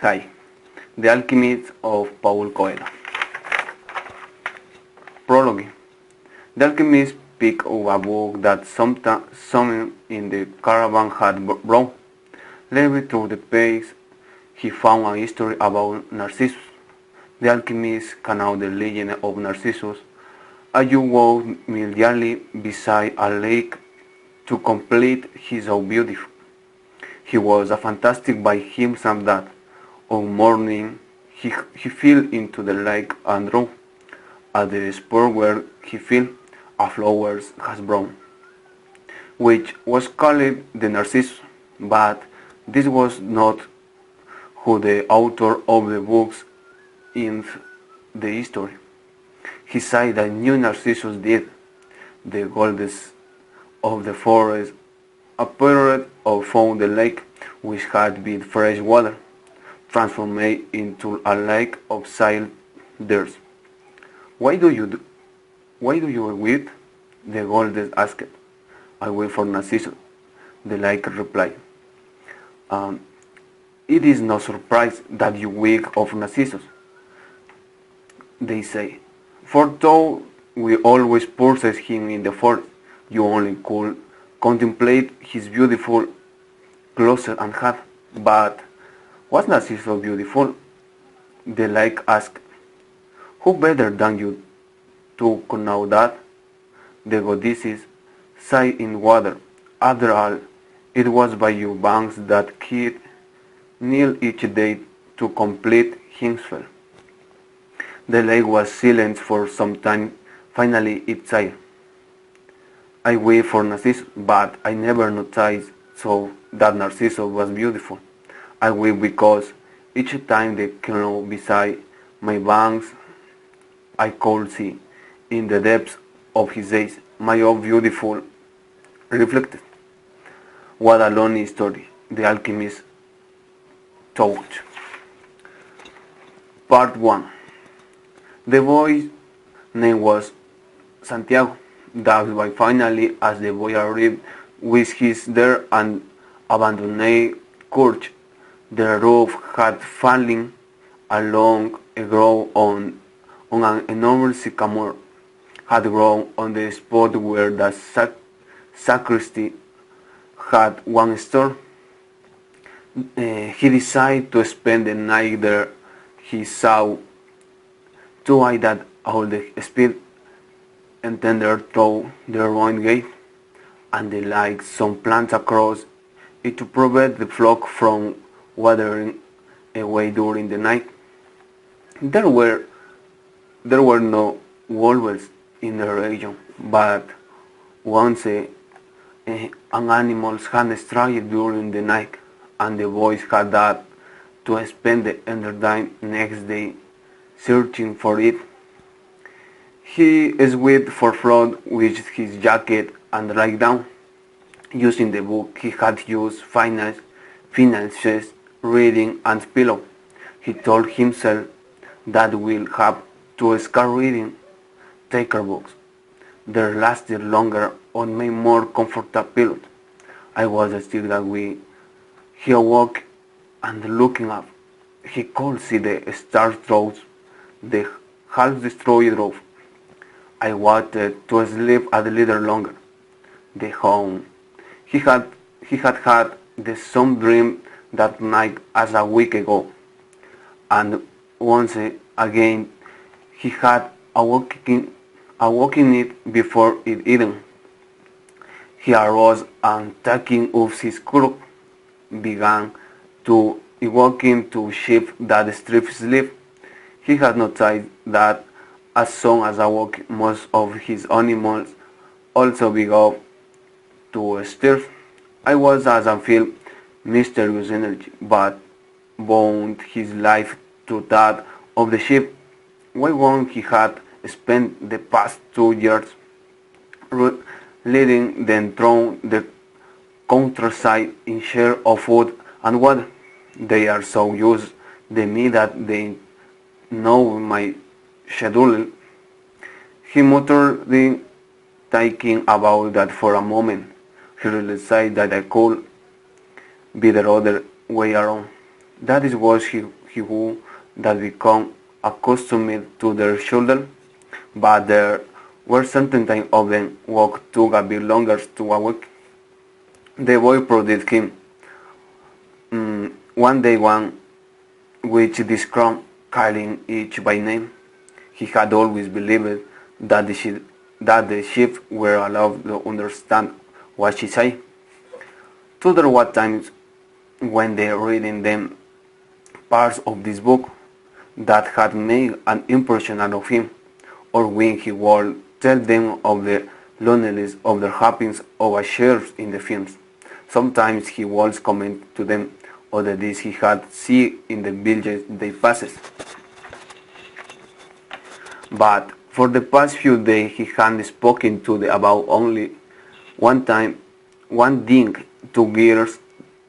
Hi, The Alchemist of Paulo Coelho. Prologue. The Alchemist picked up a book that someone in the caravan had brought. Led through the page, he found a history about Narcissus. The Alchemist canalled the legend of Narcissus. A young walked immediately beside a lake to complete his own beauty. He was a fantastic by himself that, on morning, he fell into the lake and drowned. At the spot where he fell, a flower has grown, which was called the Narcissus, but this was not who the author of the books in the history. He said that new Narcissus did, the goddess of the forest, appeared or found the lake, which had been fresh water, transformed into a lake of silent tears. Why do you weep? The goddess asked. I wait for Narcissus, the lake replied. It is no surprise that you weep of Narcissus, they say, for though we always pursue him in the forest, you only could contemplate his beautiful closer and hat. But was Narcissus beautiful? The lake asked. Who better than you to know that? The goddesses sighed in water. After all, it was by your banks that kid kneel each day to complete himself. The lake was silent for some time. Finally it sighed. I wait for Narcissus, but I never noticed so that Narcissus was beautiful. I weep because each time they came beside my banks, I could see, in the depths of his eyes, my own beautiful reflected. What a lonely story, the alchemist told. Part 1. The boy's name was Santiago. That's why finally, as the boy arrived with his there and abandoned courage, the roof had fallen along a grove on an enormous sycamore, had grown on the spot where the sacristy had once stood. He decided to spend the night there. He saw two eyes that all the speed entered through the ruined gate, and they like some plants across it to prevent the flock from wandering away during the night. There were no wolves in the region, but once an animal had strayed during the night, and the boys had that to spend the entire next day searching for it. He swept for flood with his jacket and lied down, using the book he had used finances, reading and pillow. He told himself that we'll have to start reading thicker books. They lasted longer on my more comfortable pillow. I was still that way. He awoke and looking up, he could see the stars through the half-destroyed roof. I wanted to sleep a little longer. The home. He had had the same dream that night as a week ago, and once again he had awoken it before it eaten. He arose and taking off his cloak, began to walking to shift that strip sleep. He had noticed that as soon as awoke, most of his animals also began to stir. I was as I feel mysterious energy, but bound his life to that of the sheep. Why won't he had spent the past 2 years leading them through the countryside in share of food and water? They are so used to me that they know my schedule. He muttered, thinking about that for a moment. He realized that I could be the other way around. That is was he who that become accustomed to their shoulder, but there were certain times of them walk took a bit longer to awake. The boy prodded him. One day one which described calling each by name. He had always believed that the sheep were allowed to understand what she said. To there were times when they reading them parts of this book that had made an impression of him, or when he would tell them of the loneliness of their happiness of a share in the films. Sometimes he would comment to them of the deeds he had seen in the villages they passed. But for the past few days he had spoken to them about only one time, one thing, two years,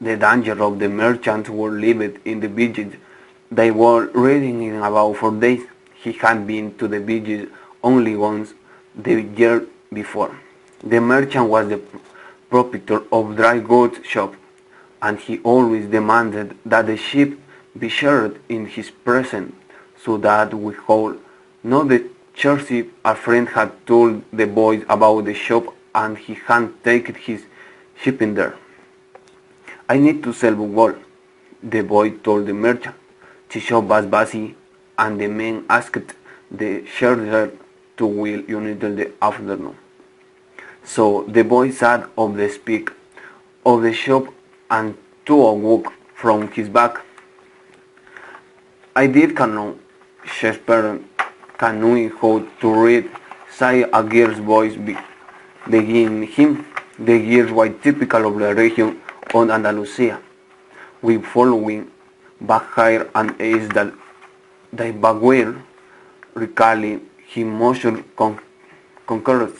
the danger of the merchants who lived in the villages they were reading in about 4 days. He had been to the villages only once the year before. The merchant was the proprietor of dry goods shop, and he always demanded that the sheep be shared in his presence, so that we could know the church. A friend had told the boys about the shop, and he had taken his sheep in there. I need to sell wool, the boy told the merchant. The shop was busy, and the man asked the shearer to wait until the afternoon. So the boy sat up the speak of the shop and took a walk from his back. I did canoe, Shakespeare, canoeing how to read, sighed a girl's voice beginning him. The girls were typical of the region on Andalusia, with following back hair and eyes that they were recalling his motion concurs.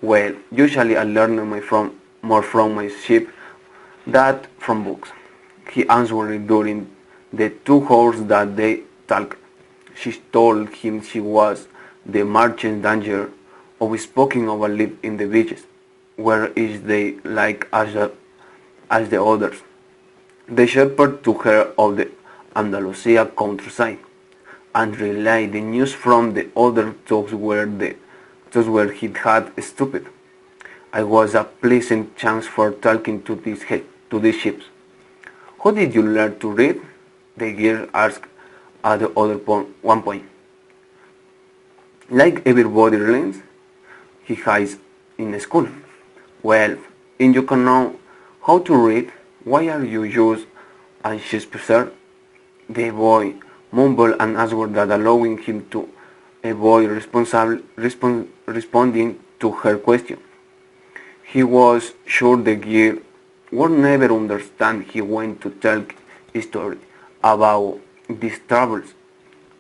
Well, usually I learn more from my sheep than from books, he answered during the 2 hours that they talked. She told him she was the merchant danger of speaking of a live in the villages, where each day like as the others. The shepherd took her of the Andalusia countryside, and relayed the news from the other talks where he had stopped. I was a pleasant chance for talking to these ships. How did you learn to read? The girl asked at the other one point. Like everybody learns, he has in school. Well, and you can know how to read. Why are you used? And Shakespeare? The boy mumbled an answer that allowing him to avoid responding to her question. He was sure the girl would never understand. He went to tell a story about these travels,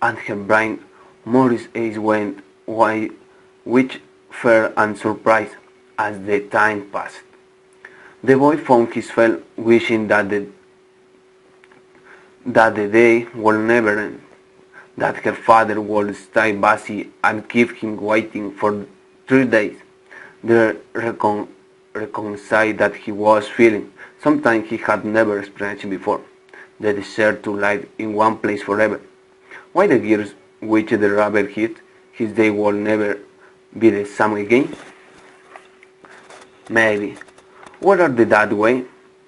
and her brain Morris' eyes went wide, which fear and surprise as the time passed. The boy found himself wishing that the day would never end, that her father would stay busy and keep him waiting for 3 days. The reconcile that he was feeling, something he had never experienced before, the desire to live in one place forever. Why the years which the rabble hit, his day will never be the same again? Maybe. What are they that way?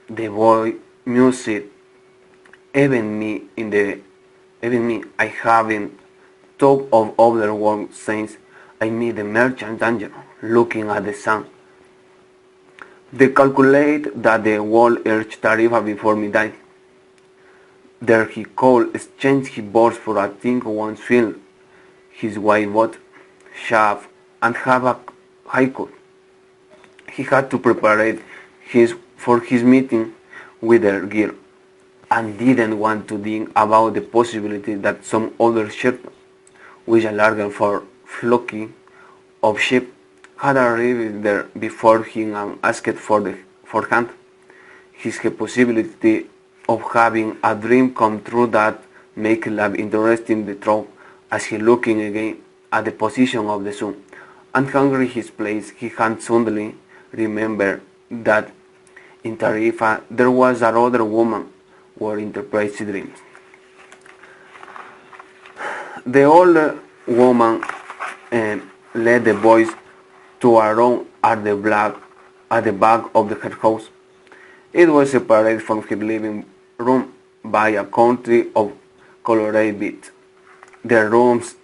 The boy mused. Even me, I haven't thought of other words since I met the merchant danger, looking at the sun. They calculate that the world urged Tarifa before me died. There he could exchange his boards for a thing once filled, his white boat, shaft, and have a haircut. He had to prepare for his meeting with their gear, and didn't want to think about the possibility that some other ship, with a larger flocking of sheep, had arrived there before him and asked for hand. His possibility of having a dream come true that make life interesting the thought as he looking again at the position of the sun, and hungry his place, he had suddenly remembered that in Tarifa there was another woman were interpreted dreams. The older woman led the boys to a room at the back of her house. It was separated from her living room by a country of colored beads. The room's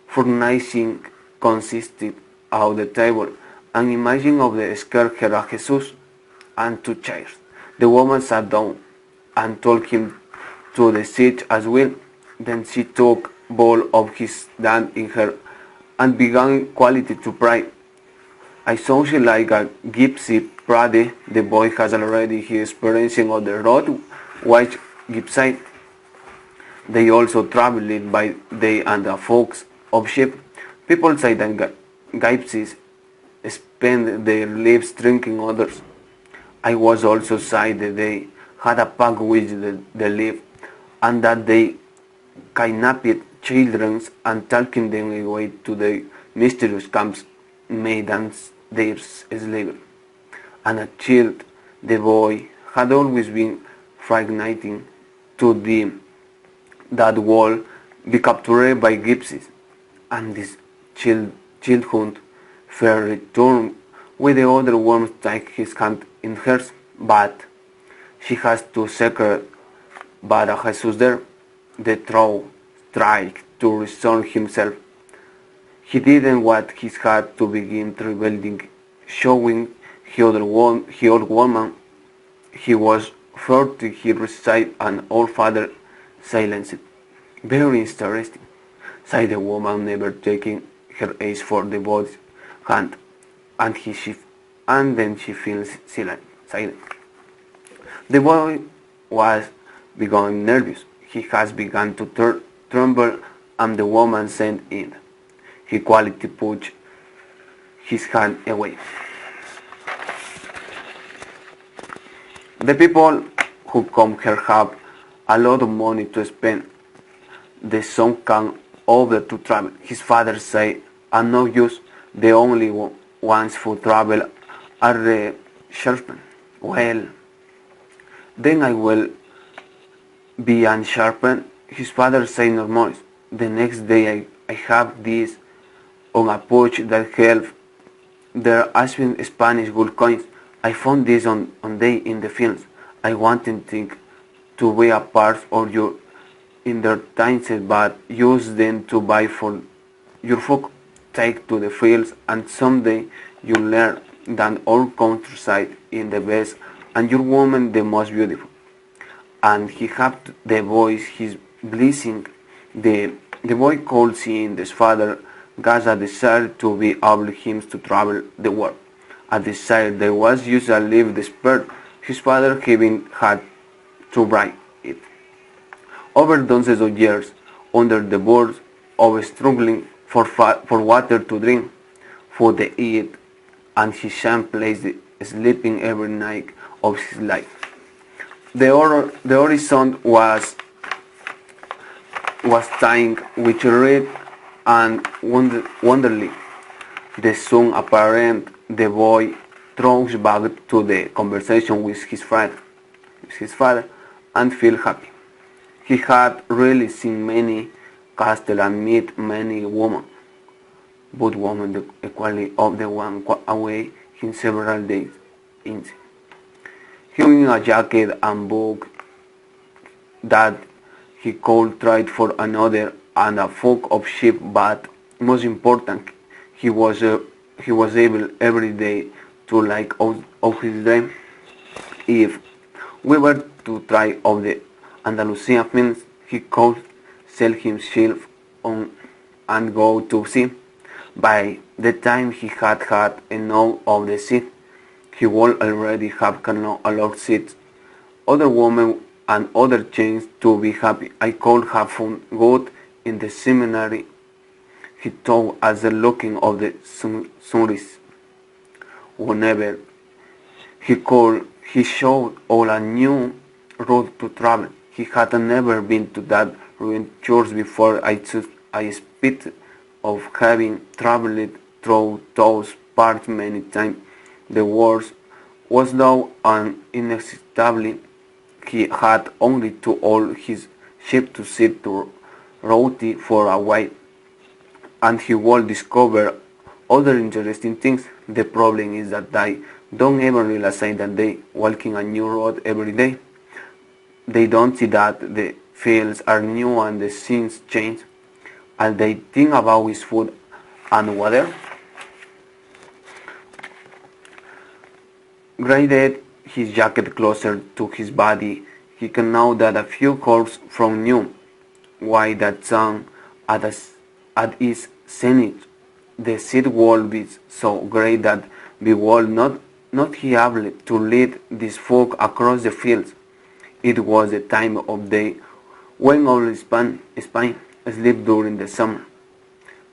furnishing consisted of the table, an image of the scared Jesus, and 2 chairs. The woman sat down and told him to sit as well. Then she took bowl of his dad in her and began quietly to pray. I sounded like a gypsy party. The boy has already his experience on the road, white gypsy. They also traveled by day and the flocks of sheep. People say that gypsies spend their lives drinking others. I was also say that they had a pact with the live, and that they kidnapped children and taking them away to the mysterious camps made them their slaves. And a child, the boy, had always been frightening to them that wall be captured by gypsies, and this childhood fair returned with the other woman take his hand in hers, but she has to secret but Jesus there. The throw tried to return himself. He didn't want his heart to begin rebuilding, showing the old woman he was 30. He recited an old father silenced. Very interesting, said the woman, never taking her eyes for the boy's hand, and then she feels silent. The boy was becoming nervous. He has begun to tremble, and the woman sent in. He quietly put his hand away. The people who come here have a lot of money to spend. The son came over to travel. His father said, "I'm no use. The only ones who travel are the sharpen." Well, then I will be unsharpened. His father said no more. The next day I have this on a pouch that held their ancient Spanish gold coins. I found this on day in the fields. I wanted to be a part of your entertainment, but use them to buy for your folk. Take to the fields, and someday you learn that all countryside is the best, and your woman the most beautiful. And he had the voice his blessing. The boy called seeing his father got a desire to be able him to travel the world. A desire that was usually live despair. His father having had to break it. Over dozens of years, under the borders of struggling for water to drink, food to eat, and his same place sleeping every night of his life. The horizon was dying with red and wonderly. The sun apparent. The boy throws back to the conversation with his father, and feel happy. He had really seen many castles and met many women, but women the equality of the one away in several days. He wore a jacket and book that he could trade for another and a flock of sheep, but most important, he was able every day to like of his dream. If we were to try of the Andalusia fields, he could sell himself on and go to sea. By the time he had enough of the seed, he would already have a lot of seeds. Other women and other chains to be happy. I could have found God in the seminary. He thought as the looking of the sunrise. Whenever he called, he showed all a new road to travel. He had never been to that ruined church before. I speak of having traveled through those parts many times. The worst was though an inexhaustible he had only to hold his ship to sit to roti for a while, and he would discover other interesting things. The problem is that they don't even realize that they walking a new road every day. They don't see that the fields are new and the scenes change. And they think about his food and water. Graded his jacket closer to his body, he can know that a few curves from knew why that sun at its zenith. The seed will be so great that we will not be able to lead this folk across the fields. It was the time of day when all Spain sleep during the summer.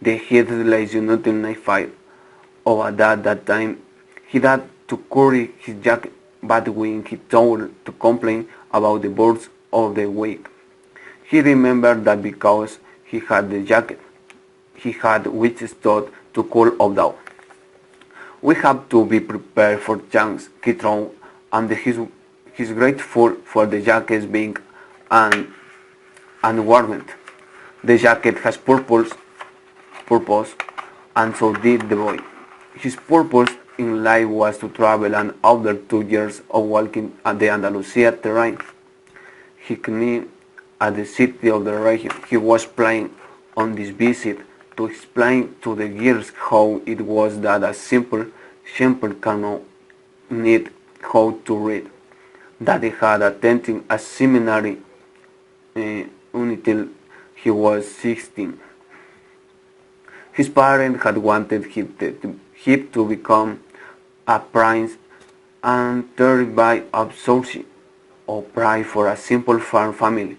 The heat lays you nothing like fire. Over that time he had to carry his jacket, but when he told to complain about the birds of the week, he remembered that because he had the jacket, he had withstood to cool off down. We have to be prepared for chance, he thought, and he's grateful for the jacket's being and warmth. The jacket has purpose, and so did the boy. His purpose in life was to travel, and after 2 years of walking at the Andalusia terrain, he came at the city of the region. He was planning on this visit to explain to the girls how it was that a simple shepherd cannot need how to read, that he had attended a seminary until he was 16. His parents had wanted him to become a prince, and thereby absorption or pride for a simple farm family.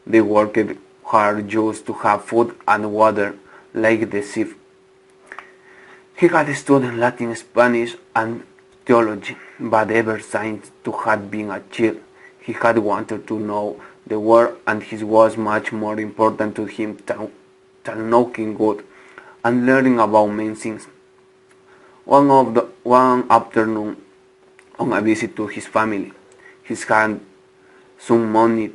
They worked hard just to have food and water like the sheep. He had studied Latin, Spanish, and theology, but ever since he had been a child, he had wanted to know the world, and it was much more important to him than knowing God and learning about many things. One afternoon, on a visit to his family, he had some money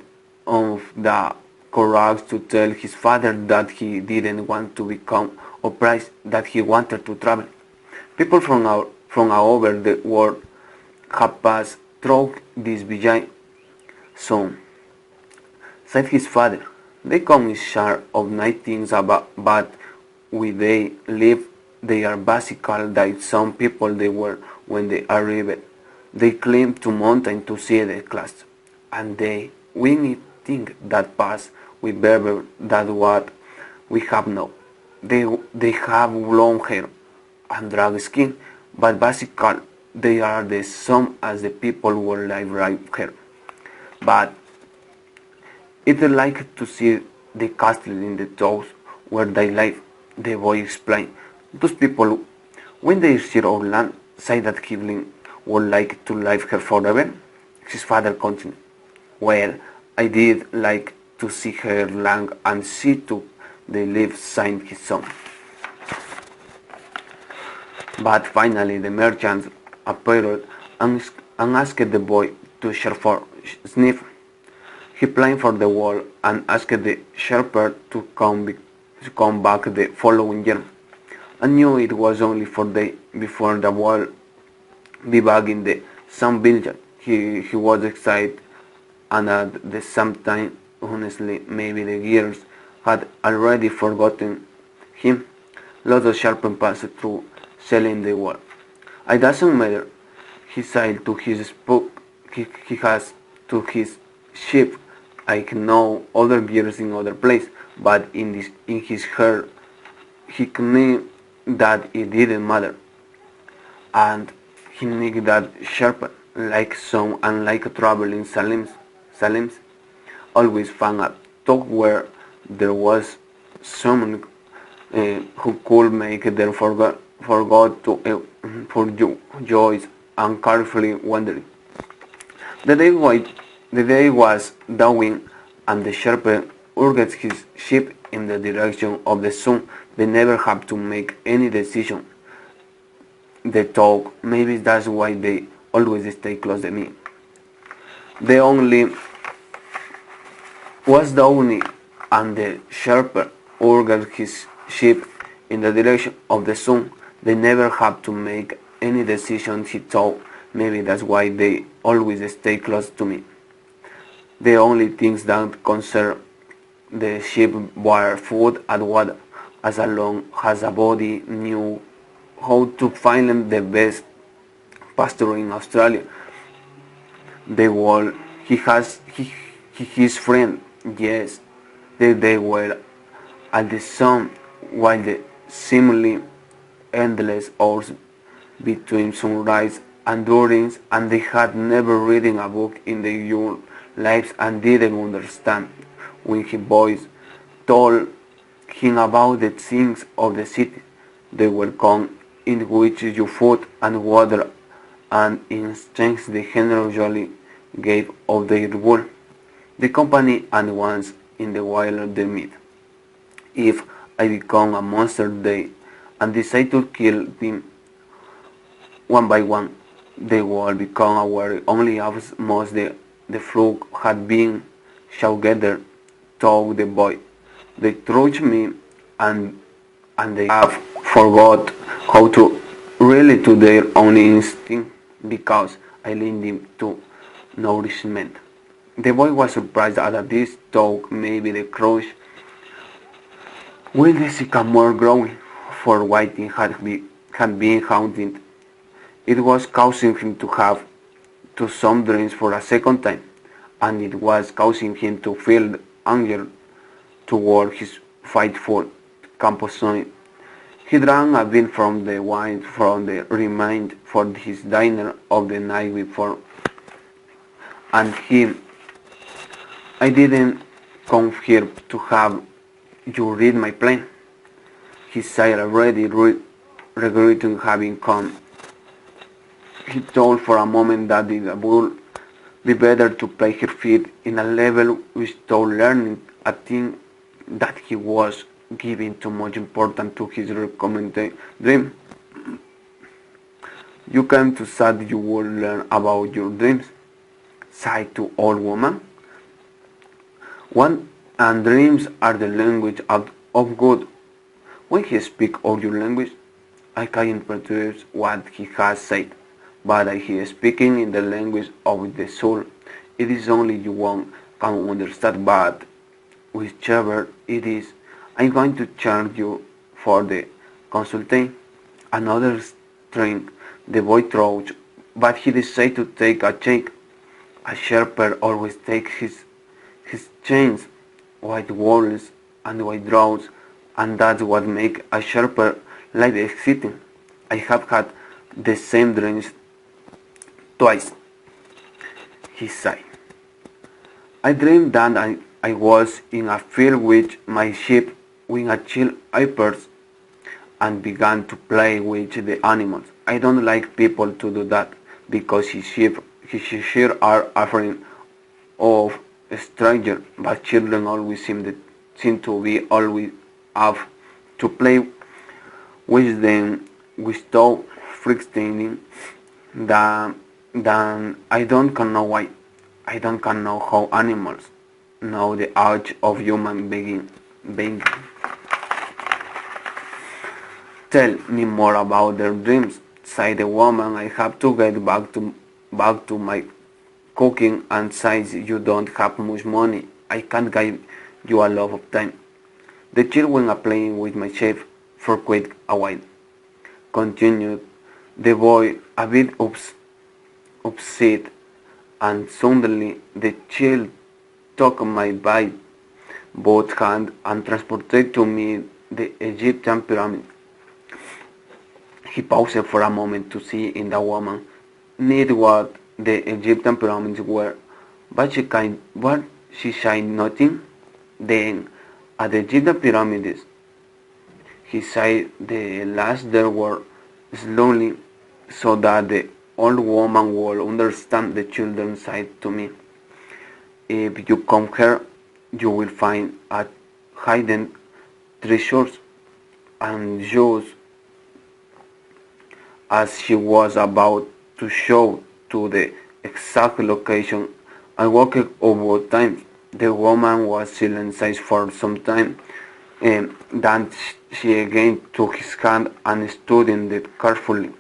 of the courage to tell his father that he didn't want to become a priest, that he wanted to travel. People from all over the world have passed through this village. So, said his father, they come in share of nice things but when they live, they are basically like some people they were when they arrived. They climb to mountain to see the class, and they we think that pass with better than what we have now. They have long hair and dark skin, but basically they are the same as the people who live right here. But it's like to see the castle in the towns where they live, the boy explained. Those people, when they see our land, say that Kivlin would like to live here forever. His father continued. Well, I did like to see her land and see to they live, signed his son. But finally the merchant appeared and asked the boy to share for sniff. He planned for the wall and asked the shepherd to come back the following year. I knew it was only 4 days before the wall be back in the same village. He was excited, and at the same time, honestly, maybe the years had already forgotten him. Lots of sharpen passed through selling the wall. It doesn't matter. He said to his spook. He has to his ship. I know other gears in other place, but in his heart, he knew that it didn't matter, and he knew that sharp, like some unlike traveling Salems, always found a talk where there was someone who could make them forgot to for joys and carefully wandering. The day was dawning, and the shepherd urged his sheep in the direction of the sun. They never have to make any decision. They talk. Maybe that's why they always stay close to me. The only was downy, and the shepherd urged his sheep in the direction of the sun. They never had to make any decisions, he thought. Maybe that's why they always stay close to me. The only things that concern the sheep were food and water, as long as a body knew how to find the best pasture in Australia. The wall his friend, yes, they were at the sun, while the seemingly endless hours between sunrise and during, and they had never reading a book in their young lives and didn't understand when his voice told him about the things of the city. They were come in which you food and water and in exchange they generously gave of their wool, the company and once in the wild they meet. If I become a monster they and decide to kill them one by one, they will become aware only of most the flock had been together told the boy. They trust me and they have forgot how to really to their own instinct because I lead them to nourishment. The boy was surprised at this thought maybe the crush will the sycamore growing, for Whiting had been haunted. It was causing him to have to some dreams for a second time, and it was causing him to feel anger toward his faithful companion. He drank a bit from the wine from the remained for his dinner of the night before, and I didn't come here to have you read my plan. He said already regretting having come. He thought for a moment that it would be better to place her feet in a level without learning a thing that he was giving too much importance to his recommended dream. You came to say you would learn about your dreams, sighed to old woman. One and dreams are the language of God. When he speaks of your language, I can interpret what he has said, but he is speaking in the language of the soul. It is only you one can understand, but whichever it is, I'm going to charge you for the consulting. Another string the boy throws, but he decided to take a check. A shepherd always takes his chains, white walls and white draws, and that's what makes a shepherd like exciting. I have had the same dreams twice, he sighed. I dreamed that I was in a field with my sheep when a child appeared and began to play with the animals. I don't like people to do that because his sheep are afraid of a stranger, but children always seem to be always have to play with them without frightening them. Then I don't know why. I don't know how animals know the age of human being. Tell me more about their dreams, sighed the woman. I have to get back to my cooking, and since you don't have much money, I can't give you a lot of time. The children are playing with my chef for quite a while, continued the boy, a bit upset, and suddenly the child took my by both hands and transported to me the Egyptian pyramid. He paused for a moment to see in the woman need what the Egyptian pyramids were, but she said nothing. Then, at the Egyptian pyramids, he said the last there were slowly, so that the old woman would understand. The children said to me, if you come here, you will find a hidden treasures, and just as she was about to show to the exact location, I walked over time. The woman was silenced for some time, and then she again took his hand and studied it carefully.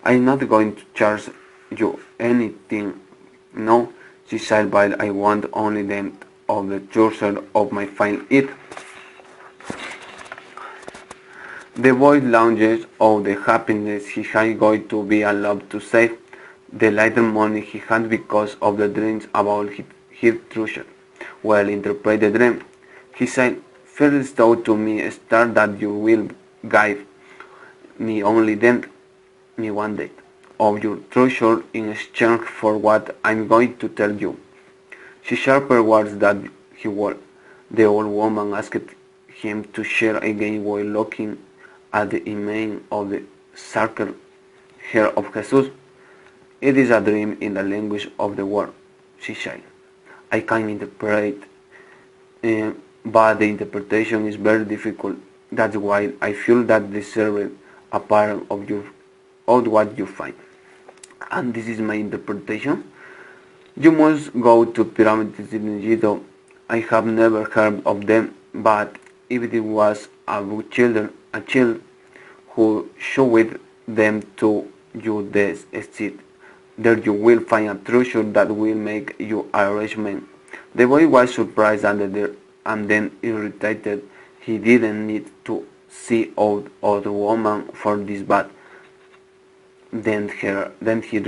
"I'm not going to charge you anything, no," she said, "but I want only the of the treasure of my fine it." The boy lounged of the happiness he had going to be allowed to save, the little money he had because of the dreams about his treasure. Well interpreted dream. He said, "First thou to me, star, that you will give me only then, me one day, of your treasure in exchange for what I'm going to tell you." She sharper words that he was. The old woman asked him to share again while looking at the image of the sacred hair of Jesus. "It is a dream in the language of the world," she said. "I can interpret, but the interpretation is very difficult. That's why I feel that deserved a part of what you find. And this is my interpretation. You must go to pyramids in Egypt. I have never heard of them, but if it was a child who showed them to you this seed, there you will find a treasure that will make you a rich man." The boy was surprised and then irritated. He didn't need to see out of the woman for this, but then he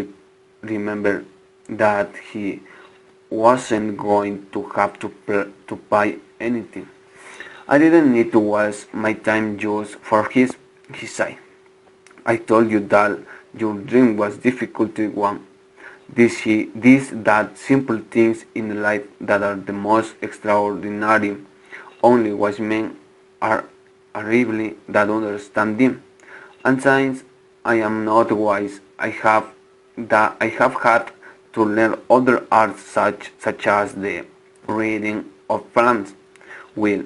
remembered that he wasn't going to have to pay anything. "I didn't need to waste my time just for he said. "I told you that your dream was difficult one. These that simple things in life that are the most extraordinary. Only wise men are really that understand them. And since I am not wise, I have had to learn other arts such as the reading of plants. Will,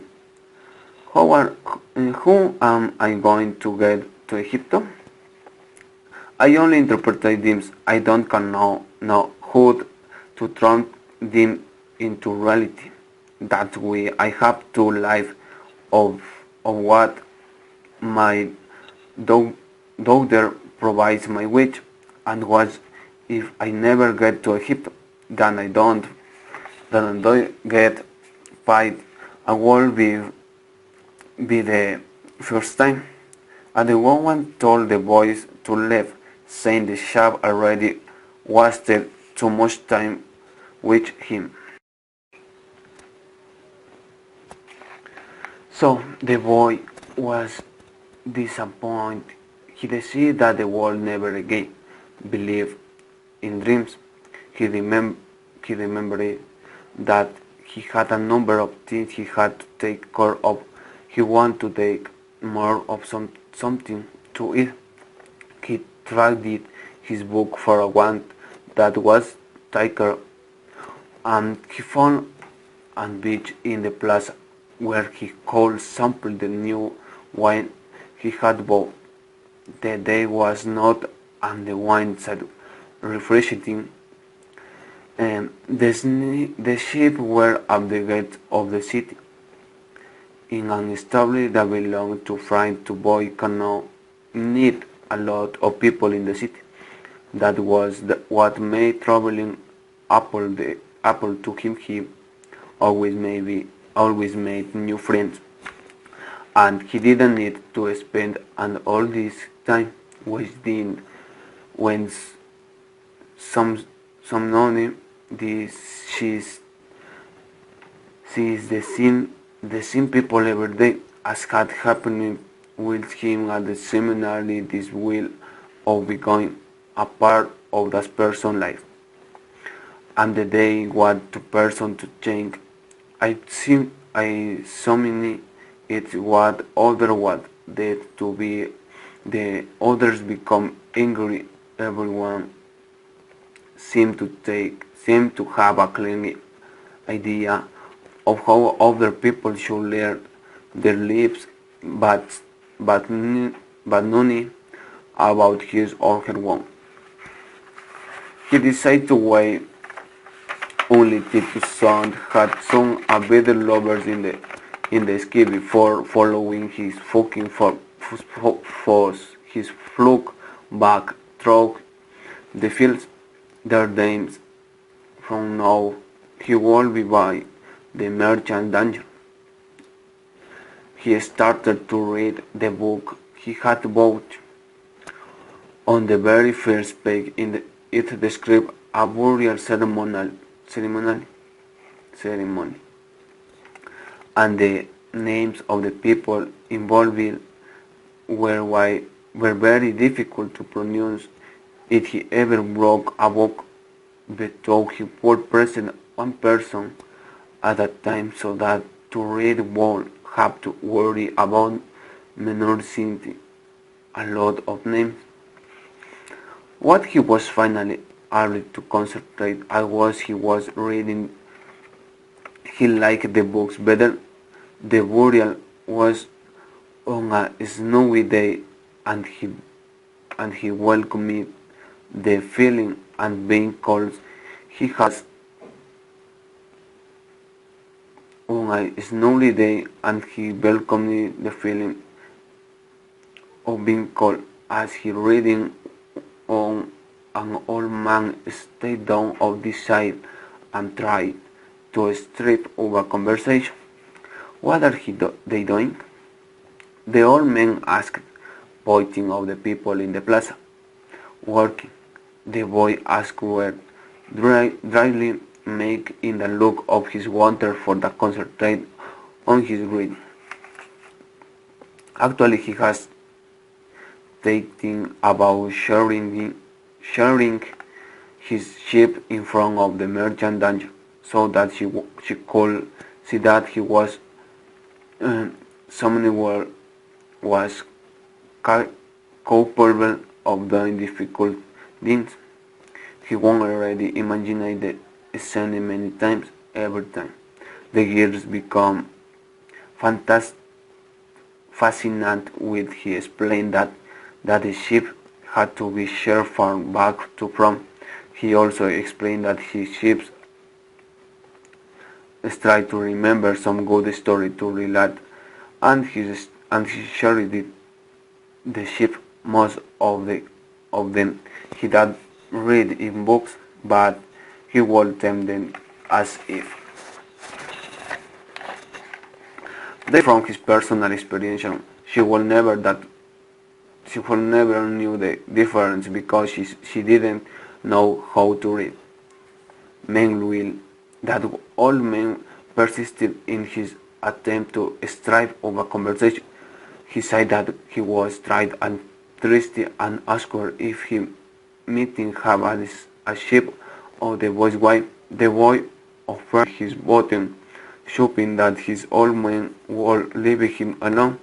who am I going to get to Egypt? I only interpret dreams. I don't know how to turn them into reality. That's why I have to live of what my daughter provides my wage, and what if I never get to Egypt? Then I don't get paid. I will be the first time." And the woman told the boys to leave, saying the shop already wasted too much time with him. So the boy was disappointed. He decided that the world never again believed in dreams. He remembered that he had a number of things he had to take care of. He wanted to take more of something to eat. He traded his book for a one that was thicker, and he found a bench in the plaza where he could sample the new wine he had bought. The day was not, and the wine said refreshing. The sheep were at the gate of the city, in an stable that belonged to Frank. To boy cannot need a lot of people in the city. That was what made traveling Apple to him. He always made new friends, and he didn't need to spend all this time wasting when some money. This sees the same people every day, as had happened with him at the seminary. This will of becoming a part of that person's life, and the day want to person to change. I summon it what other what that to be the others become angry. Everyone seem to have a clear idea of how other people should learn their lives, but none about his or her own. He decided to wait Only Titus son had some a better lovers in the ski before following his fucking his fluke back through the fields. Their names from now he will be by the merchant danger. He started to read the book he had bought. On the very first page it described a burial ceremony, and the names of the people involved were very difficult to pronounce. If he ever broke a book, but though he would present one person at a time so that to read won't have to worry about memorizing a lot of names. What he was finally able to concentrate on was he was reading. He liked the books better. The burial was on a snowy day, and he welcomed the feeling and being cold. He has on a snowy day, and he welcomed the feeling of being cold as he reading on an old man stayed down on this side and tried to strip of a conversation. What are they doing? The old man asked, pointing at the people in the plaza. Working. The boy asked where, dryly making the look of his wonder for the concentrate on his reading. Actually, he has taken about sharing his ship in front of the merchant danger, so that she could see that he was someone was capable of doing difficult things. He won already imagined the scene many times. Every time the years become fascinated with he explained that the ship had to be shared from back to front. He also explained that his ships tried to remember some good story to relate, and he shared the ship most of them he had read in books, but he would tell them as if they from his personal experience. She will never knew the difference because she didn't know how to read. Meanwhile, that old man persisted in his attempt to strive over conversation. He said that he was tired and thirsty and asked her if he meeting have a ship or the boy's wife. The boy offered his bottom, hoping that his old man would leave him alone.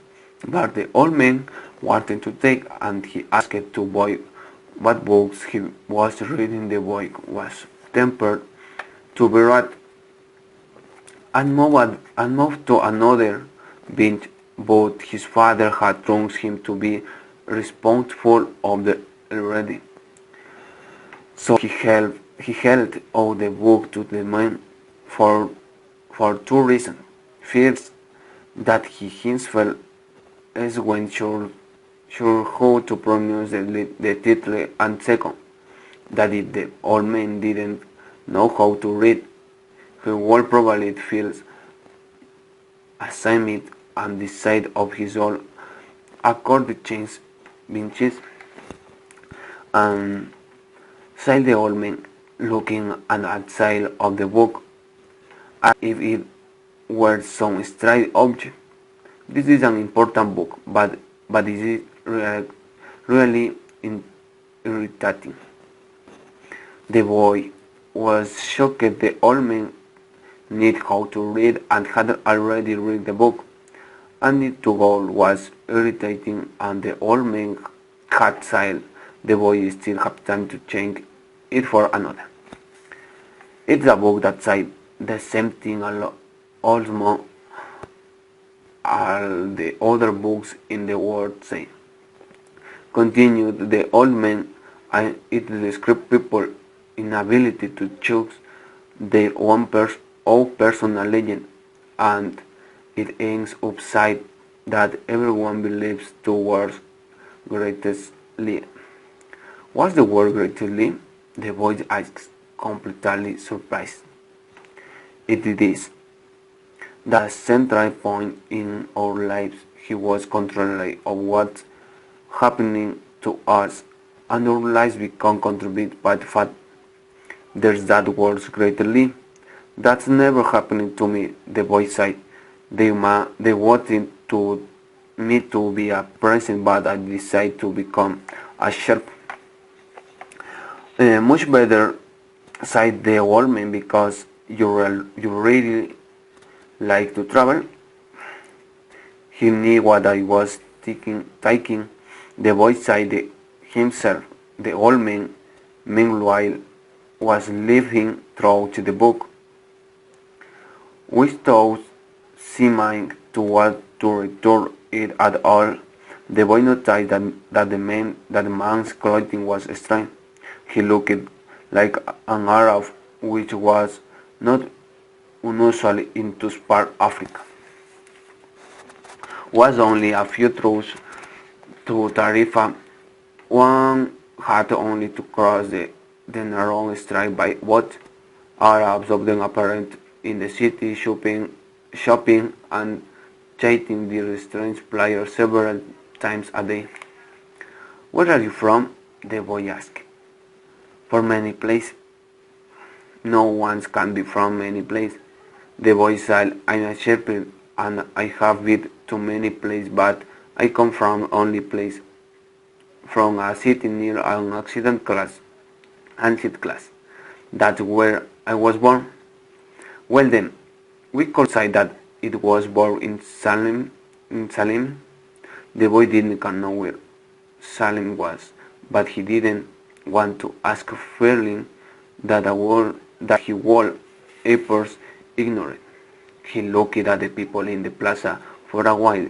But the old man wanted to take, and he asked the boy what books he was reading. The boy was tempted to be read and moved to another bench, but his father had trusted him to be responsible of the reading. So he held out the book to the man for two reasons. First, that he himself is when sure how to pronounce the title, and second, that if the old man didn't know how to read, he would probably feel ashamed and decide of his own accord to change benches. And said the old man, looking at the side of the book as if it were some strange object. This is an important book, but it is really irritating. The boy was shocked. The old man knew how to read and had already read the book, and it to go was irritating, and the old man had said the boy still have time to change it for another. It's a book that said the same thing almost all the other books in the world say. Continued the old man, and it describes people's inability to choose their own personal legend, and it ends upside that everyone believes towards greatestly. What's the word greatly? The boy asks, completely surprised. It is the central point in our lives. He was controlling of what's happening to us, and our lives become contributed by the fact there's that word greatly. That's never happening to me, the boy said. They wanted to me to be a present, but I decided to become a sharp. Much better, said the old man, because you really like to travel. He knew what I was taking. The boy said himself. The old man, meanwhile, was living through the book, without seeming to want to return it at all. The boy noticed that the man's clothing was strange. He looked like an Arab, which was not unusual in part Africa. Was only a few throws to Tarifa. One had only to cross the narrow strip by boat. Arabs often apparent in the city shopping and chatting the strange players several times a day. Where are you from? The boy asked. From many places. No one can be from any place. The boy said, I'm a shepherd and I have been to many places, but I come from only place, from a city near an ancient class. That's where I was born. Well then, we could say that it was born in Salem. The boy didn't know where Salem was, but he didn't want to ask, feeling that a word that he was appears ignorant. He looked at the people in the plaza for a while.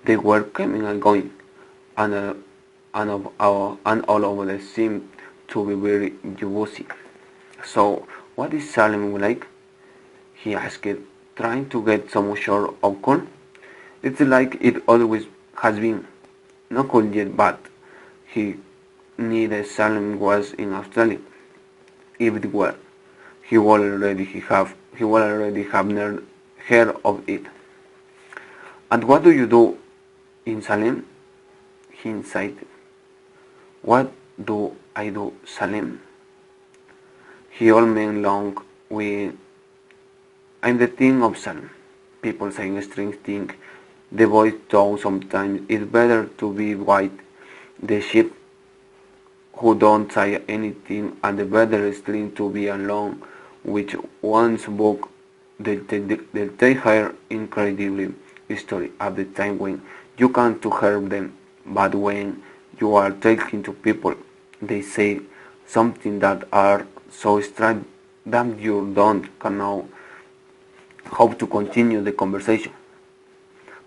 They were coming and going, and all of them seemed to be very busy. So, what is Salem like? He asked, trying to get some sort of cool. It's like it always has been. Not cool yet, but he knew that Salem was in Australia. If it were, he would already have heard of it. And what do you do in Salem? He insisted. What do I do, Salem? He all men long with I'm the king of Salem. People saying strange things. The boy thought sometimes it's better to be white. The sheep who don't say anything, and the better is to be alone, which one's book they hear incredibly story at the time when you can't to help them, but when you are talking to people, they say something that are so strange that you don't know how to continue the conversation.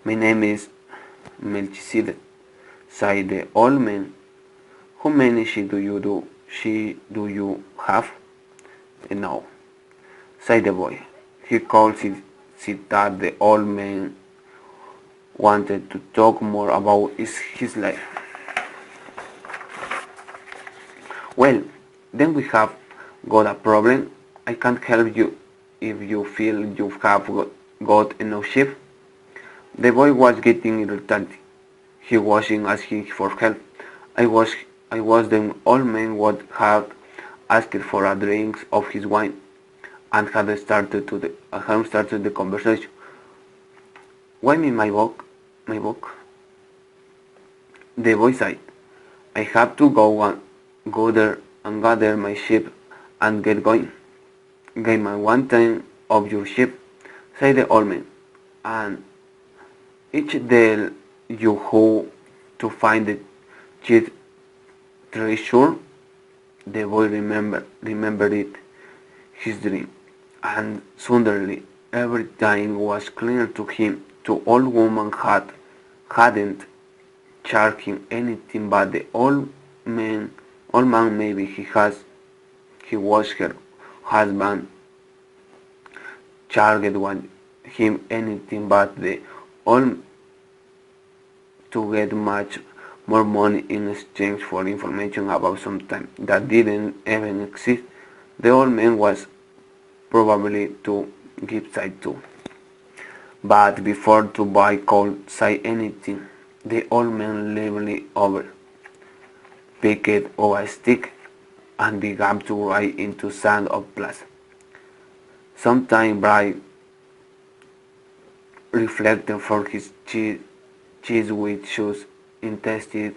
My name is Melchizedek, said the old man. How many sheep do you have? No, said the boy. He called it that the old man wanted to talk more about his life. Well, then we have got a problem. I can't help you if you feel you have got enough sheep. The boy was getting irritated. He wasn't asking for help. I was the old man what had asked for a drink of his wine and had started the conversation. Why me my book? My book? The boy said, I have to go there and gather my sheep and get going. Give me 1/10 of your sheep, said the old man, and each day you hoe to find the cheat treasure. The boy remembered it, his dream, and suddenly everything was clear to him. The old woman hadn't charged him anything, but the old man maybe he was her husband charged want him anything but the all to get much more money in exchange for information about something that didn't even exist. The old man was probably to give side to. But before the boy could say anything, the old man leaned over, picked up a stick, and began to write into sand of plaza. Sometimes Bright reflected for his cheese with shoes insisted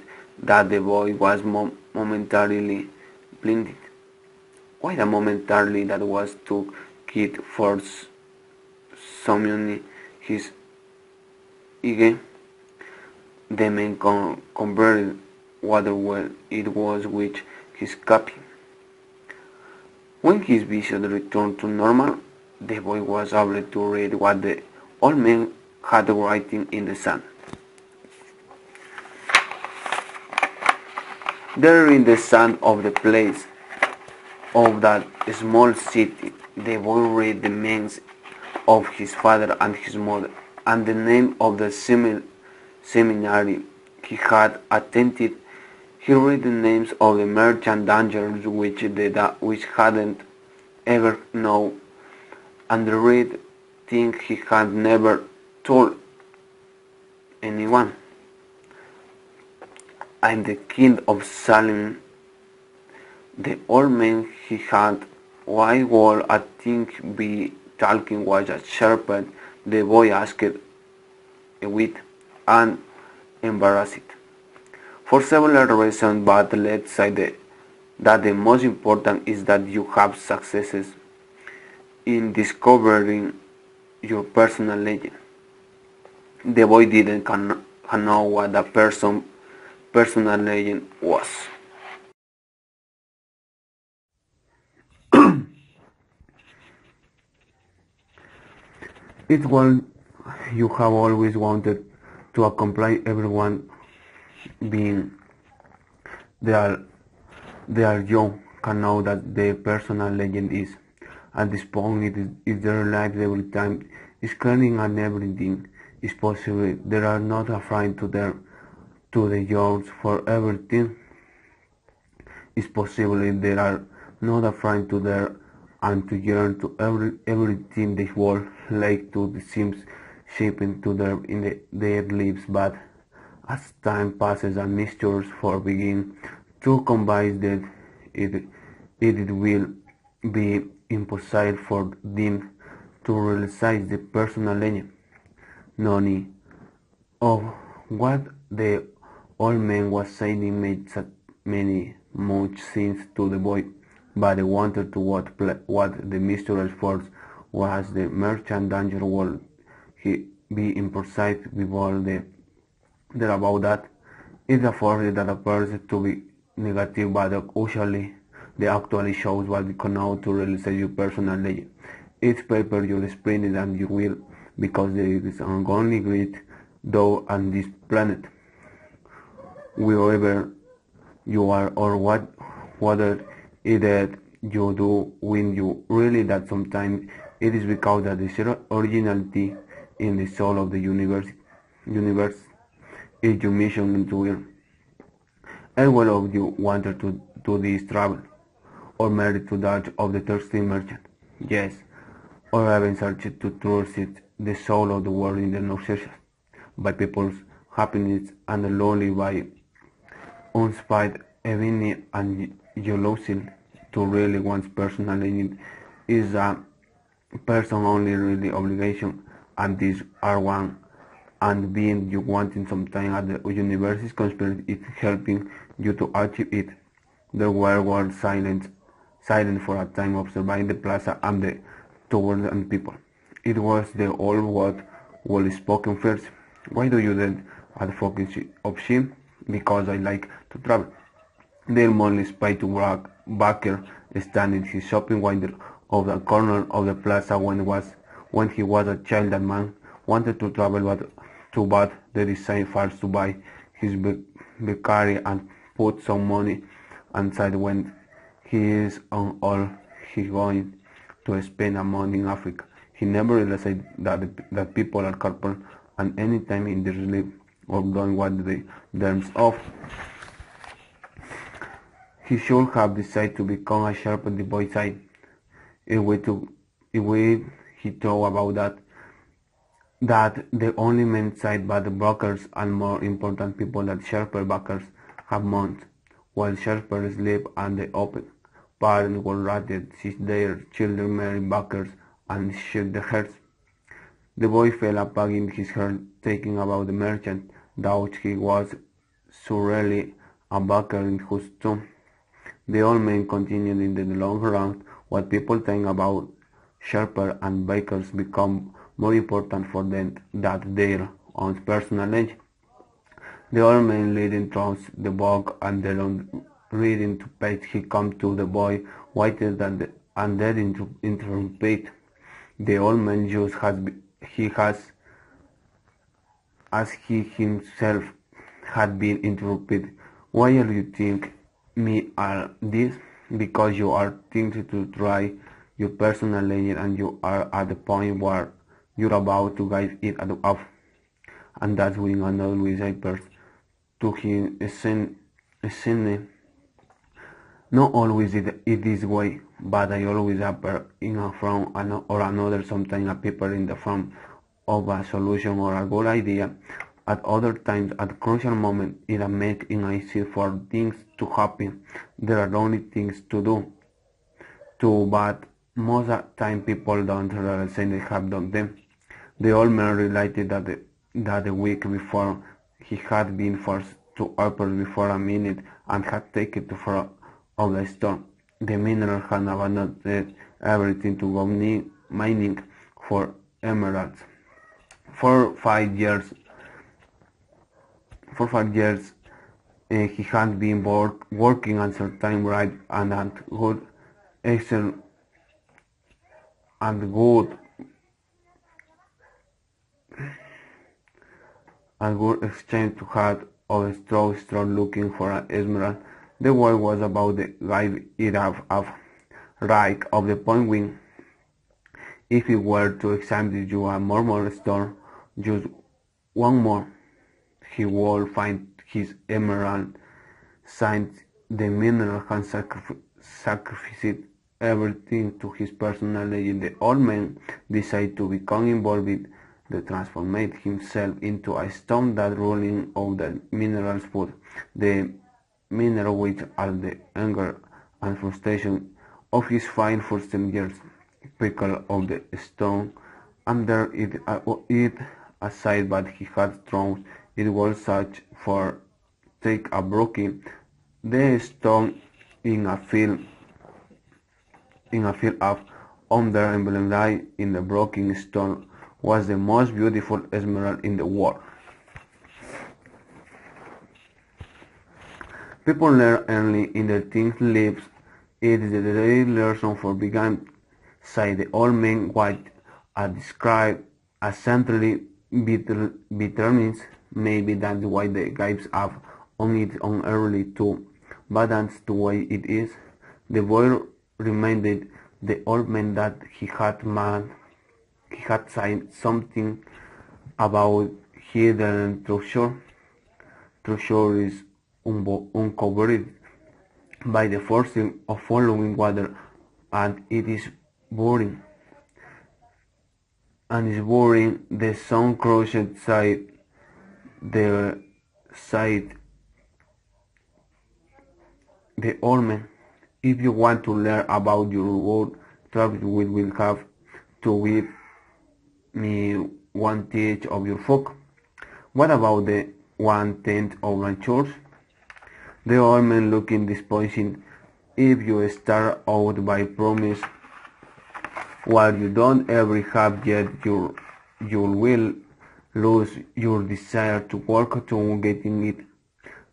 that the boy was momentarily blinded. Why the momentarily that was too kid for summoning his again? The man converted water well it was with his copy. When his vision returned to normal, the boy was able to read what the old man had writing in the sand. There in the sand of the place of that small city, the boy read the names of his father and his mother, and the name of the seminary he had attended. He read the names of the merchant dangers which hadn't ever known, and read things he had never told anyone. I'm the king of Salem. The old man he had why would I think be talking was a shepherd? The boy asked with an embarrassed. For several reasons, but let's say that the most important is that you have successes in discovering your personal legend. The boy didn't know what a personal legend was. It's what you have always wanted to accomplish. Everyone being they are they are young can know that their personal legend is. At this point, it is their life every time is cunning and everything is possible. They are not afraid to the yours for everything is possible. They are not afraid to their and to yearn to everything the world like to the seems shaping to their lives. But as time passes and mysteries for begin to combine that it will be impossible for them to realize the personal legend. None of what the old man was saying made much sense to the boy, but he wanted to what the mysterious force was the merchant danger world. He be imprecise before there about that. It's a force that appears to be negative, but usually they actually shows what you can know to realize your personal legend. Each paper you'll sprint it and you will, because there is an only great though on this planet. Wherever you are or whether it that you do when you really that sometimes it is because that the originality in the soul of the universe is your mission into it. And one of you wanted to do this travel, or married to that of the thirsty merchant, yes, or having searched to trust it, the soul of the world in the obsession by people's happiness and lonely by unspite even and jealousy to really one's personal need is a person only really obligation, and these are one and being you wanting sometime at the university's conspiracy is helping you to achieve it. There were silent for a time observing the plaza and the towers and people. It was the old what was spoken first. Why do you then at focus of shame? Because I like to travel. Their monthly spy to Baker standing his shopping window of the corner of the plaza when he was a child. That man wanted to travel but too bad the design fails to buy his bakery and put some money aside when he is on all he going to spend a month in Africa. He never realized that people are capable at any time in their sleep of doing what they dreams of. He should have decided to become a shepherd, the boy said. If he thought about that the only men side but the brokers and more important people that shepherd backers have months, while shepherds sleep and the open. Parents were ratted since their children marry backers and shoot the herds. The boy fell apart in his heart, thinking about the merchant, though he was surely a baker in whose tomb. The old man continued in the long run. What people think about shepherds and bakers become more important for them than their own personal age. The old man leading through the book and then reading to page he come to the boy, waited and then interrupted. The old man just has as he himself had been interrupted. Why are you think me all this? Because you are thinking to try your personal legend and you are at the point where you're about to give it up. And that's when another whisper to him isn't not always it this way, but I always appear in a form or another, sometimes appear in the form of a solution or a good idea. At other times, at crucial moments, it makes it easy for things to happen. There are only things to do, but most of the time people don't realize they have done them. The old man related that the week before he had been forced to open before a minute and had taken to for of the store. The miner had abandoned everything to go mining for emeralds. For 5 years, he had been working at certain right and at good, excellent and good exchange to had of straw looking for an emerald. The work was about the give it up right of the point when if he were to examine you a murmur store, just one more, he would find his emerald. Since the mineral had sacrificed everything to his personal legend, the old man decided to become involved in the transformate himself into a stone that ruling of the mineral's food. The mineral with all the anger and frustration of his fine first years, pickle of the stone under it aside, but he had thrown it was such for take a broken the stone in a field of under embroidery in the broken stone was the most beautiful emerald in the world. People learn early in their teen lives. It is the daily lesson for began, said the old man what I described as centrally determines. Maybe that's why the gives up on it on early too, but that's the way it is. The boy reminded the old man that he had said something about hidden treasure. Treasure is uncovered by the forcing of following water, and it is boring. And is boring. The sun crushed the side the old man. If you want to learn about your world travel, we will have to give me 1/10 of your folk. What about the 1/10 of my church? The old man looking disappointed. If you start out by promise what you don't ever have yet, you will lose your desire to work to getting it.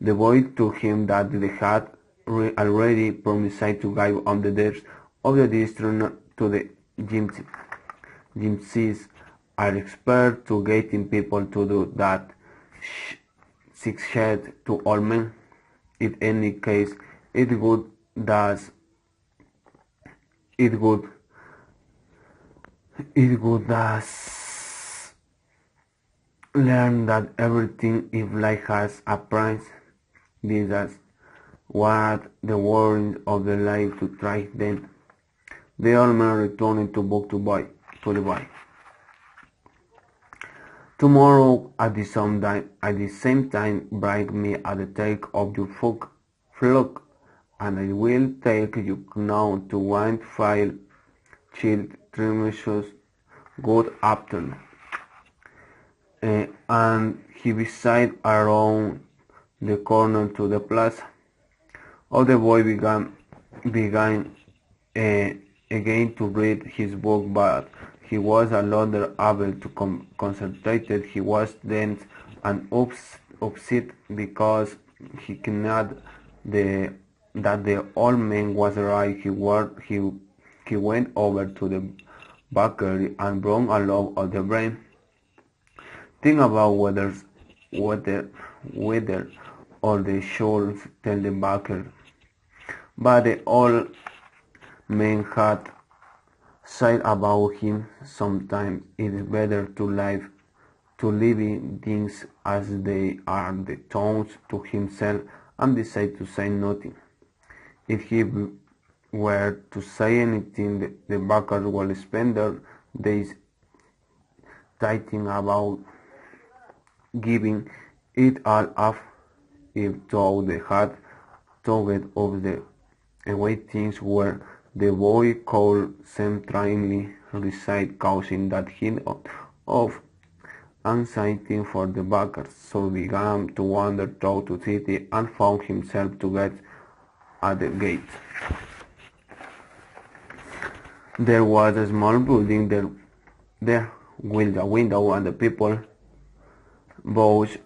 The boy told him that they had already promised to give on the days of the district to the gypsies. Gypsies are expert to getting people to do that. Six said to all men. In any case, it would It would thus learn that everything in life has a price. This is what the world of the life to try then. The old man returned to book to the boy. Tomorrow at the same time bring me at the take of your flock, and I will take you now to one file child tremendous good afternoon. And he beside around the corner to the plaza. All the boy began again to read his book, but he was no longer able to concentrate. He was dense and upset because he cannot that the old man was right. He went over to the bakery and brought a loaf of the bread. Think about whether all the should tell the baker. But the old man had said about him, sometimes it is better to leave things as they are, the tones to himself, and decide to say nothing. If he were to say anything, the baker will spend their days thinking about giving it all up. If though they had thought of the away things were, the boy could centrally reside, causing that hint of anxiety for the backers, so began to wander through the city and found himself to get at the gate. There was a small building there with a window, and the people bought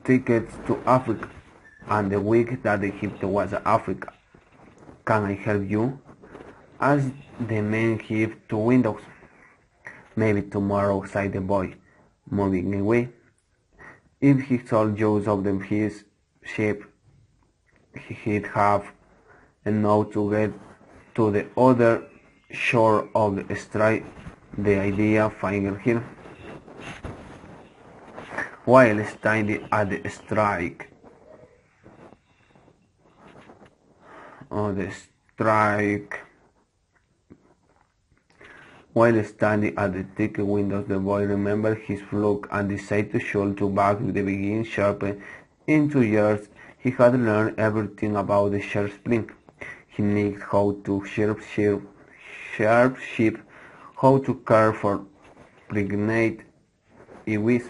tickets to Africa, and the week that Egypt was Africa. Can I help you? Asked the man heaved two windows. Maybe tomorrow, sighed the boy, moving away. If he told you of his ship, he'd have enough to get to the other shore of the strait. The idea fingered him. While standing at the strike on the strike While standing at the thick windows, the boy remembered his fluke and decided to shoot back the begin sharpened. In 2 years, he had learned everything about the sharp spring. He knew how to sharp ship, how to care for pregnant ewes,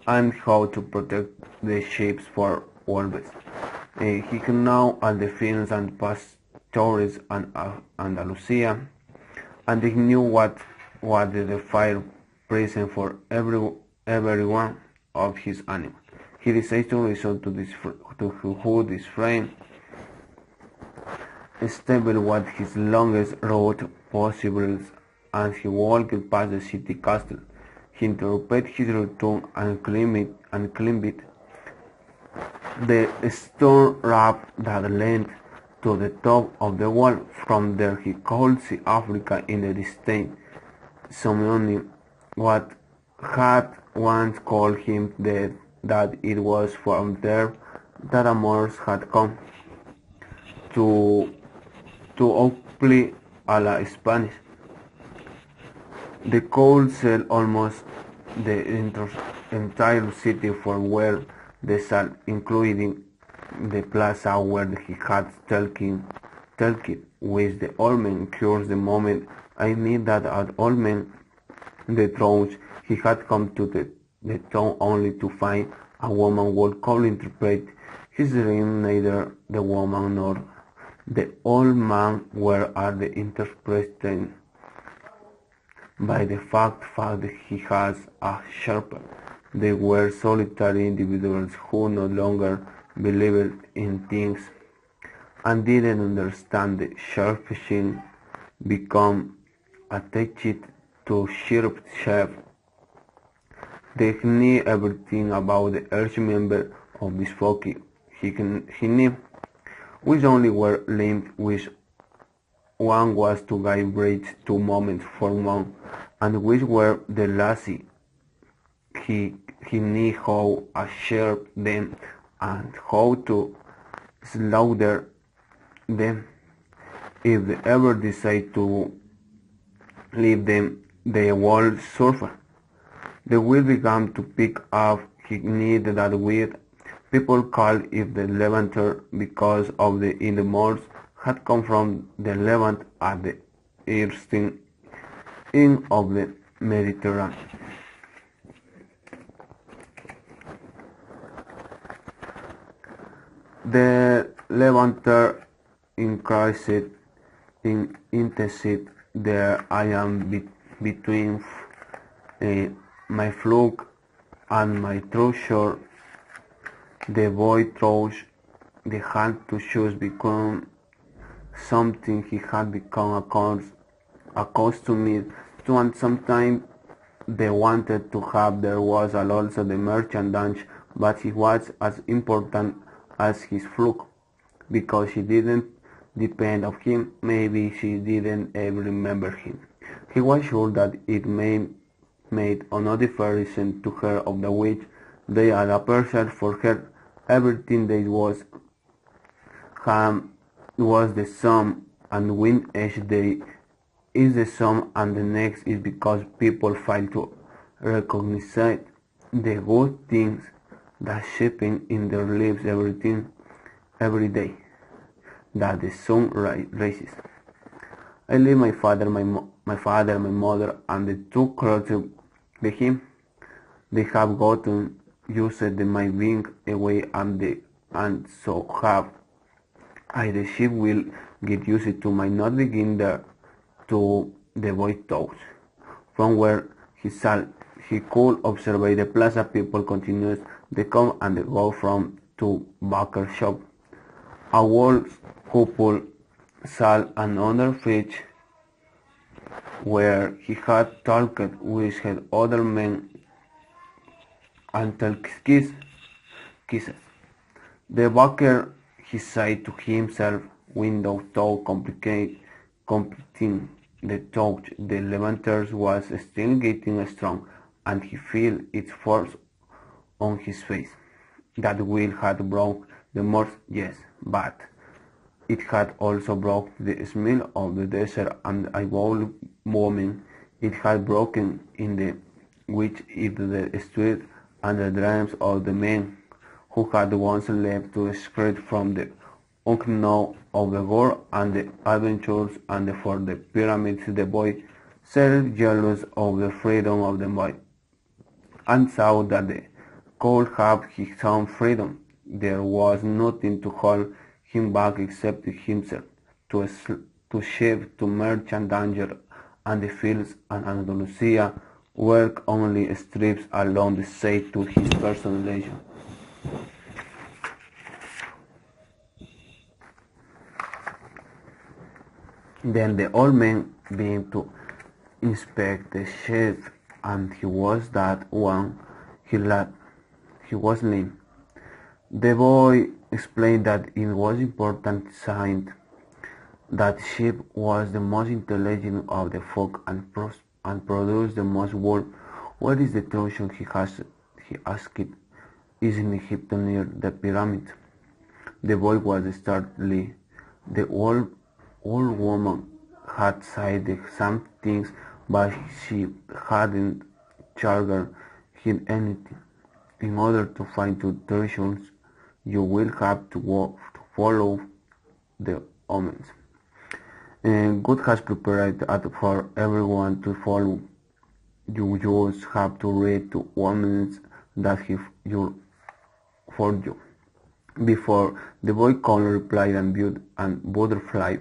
and how to protect the sheep for wolves. He can now at the fields and pastures and Andalusia, and he knew what the fire present for every one of his animals. He decided to return to his friend stable what his longest route possible as he walked past the city castle. He interrupted his return and climbed the stone ramp that led to the top of the wall. From there he could see Africa in the distance, summoning what had once called him dead, that it was from there that Amors had come to Oakley a la Spanish. The cold sail almost the entire city from where the sun, including the plaza where he had talking with the old man. Curious the moment I knew that at old man the thrones he had come to the town only to find a woman who could interpret his dream. Neither the woman nor the old man were at the interpreted by the fact that he has a sharper. They were solitary individuals who no longer believed in things and didn't understand the sharpshooting become attached to sharp shape. They knew everything about the earth member of this folk. He knew which only were limbed with One was to give breath to moments for one, and which were the lazy. He knew how to shape them and how to slaughter them. If they ever decide to leave them, they will suffer. The wheel began to pick up. He needed that wheel. People called it the Levanter because of the Indemors had come from the Levant at the eastern end of the Mediterranean. The Levanter increased in intensity. There I am between my fluke and my trouser. The boy throws the hand to shoes become something he had become accustomed to, and sometimes they wanted to have. There was also the merchandise, but he was as important as his fluke, because she didn't depend on him. Maybe she didn't ever remember him. He was sure that it made no difference to her of the which they had a person for her. Everything they was the sum, and when each day is the sum and the next is because people fail to recognize the good things that happen in their lives every day that the sun rises. I leave my father, my mother, and the two closest to him. They have gotten used to my being away, and so have I. The ship will get used to my not being there. To the boy thought. From where he sat, he could observe the plaza. People continued to come and go from to baker shop. A wall couple sat another fridge where he had talked with had other men until kisses. The baker, he said to himself, window thought completing the touch. The Levanters was still getting strong, and he felt its force on his face. That wheel had broke the most, yes, but it had also brought the smell of the desert and a bold moment. It had broken in the which is the street and the dreams of the men who had once left to escape from the unknown of the war and the adventures, and for the pyramids the boy felt jealous of the freedom of the boy, and saw that they could have his own freedom. There was nothing to hold him back except himself, to ship, to merchant danger, and the fields and Andalusia were only strips along the sea to his personal leisure. Then the old man began to inspect the ship, and he was that one. He was lame. The boy explained that it was important sign that ship was the most intelligent of the folk and produced the most wool. What is the treasure he asked. Is in Egypt near the pyramid. The boy was startled. The old woman had said the same things, but she hadn't charged him anything. In order to find the treasures, you will have to follow the omens. And God has prepared it for everyone to follow. You just have to read the omens that for you. Before the boy could reply and viewed and butterfly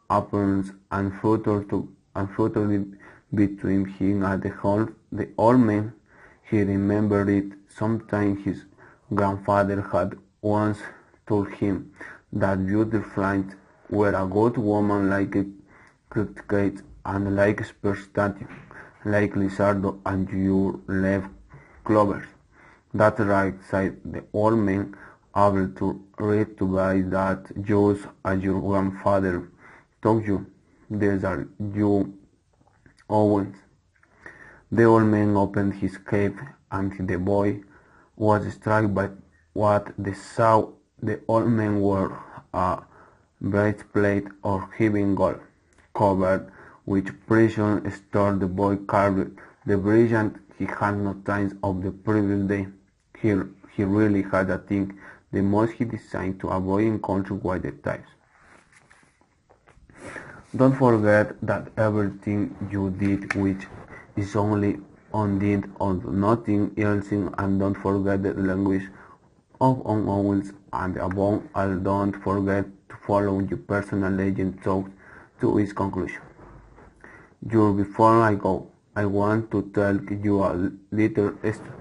appearance and fluttered between him and the old man. He remembered it. Sometime his grandfather had once told him that butterflies were a good woman like a cricket and like superstition, like lizardo and your left clovers. That's right, said the old man, able to read to buy that just as your grandfather told you. These are you, Owens. The old man opened his cave, and the boy was struck by what they saw. The old man wore a breastplate of heaving gold, covered with precious stones. The boy carried the brilliant he had noticed of the previous day. He really had a thing, the most he designed to avoid encountering with the types. Don't forget that everything you did which is only undid or nothing else, and don't forget the language of owls, and above all don't forget to follow your personal legend thought to its conclusion. Before I go, I want to tell you a little story.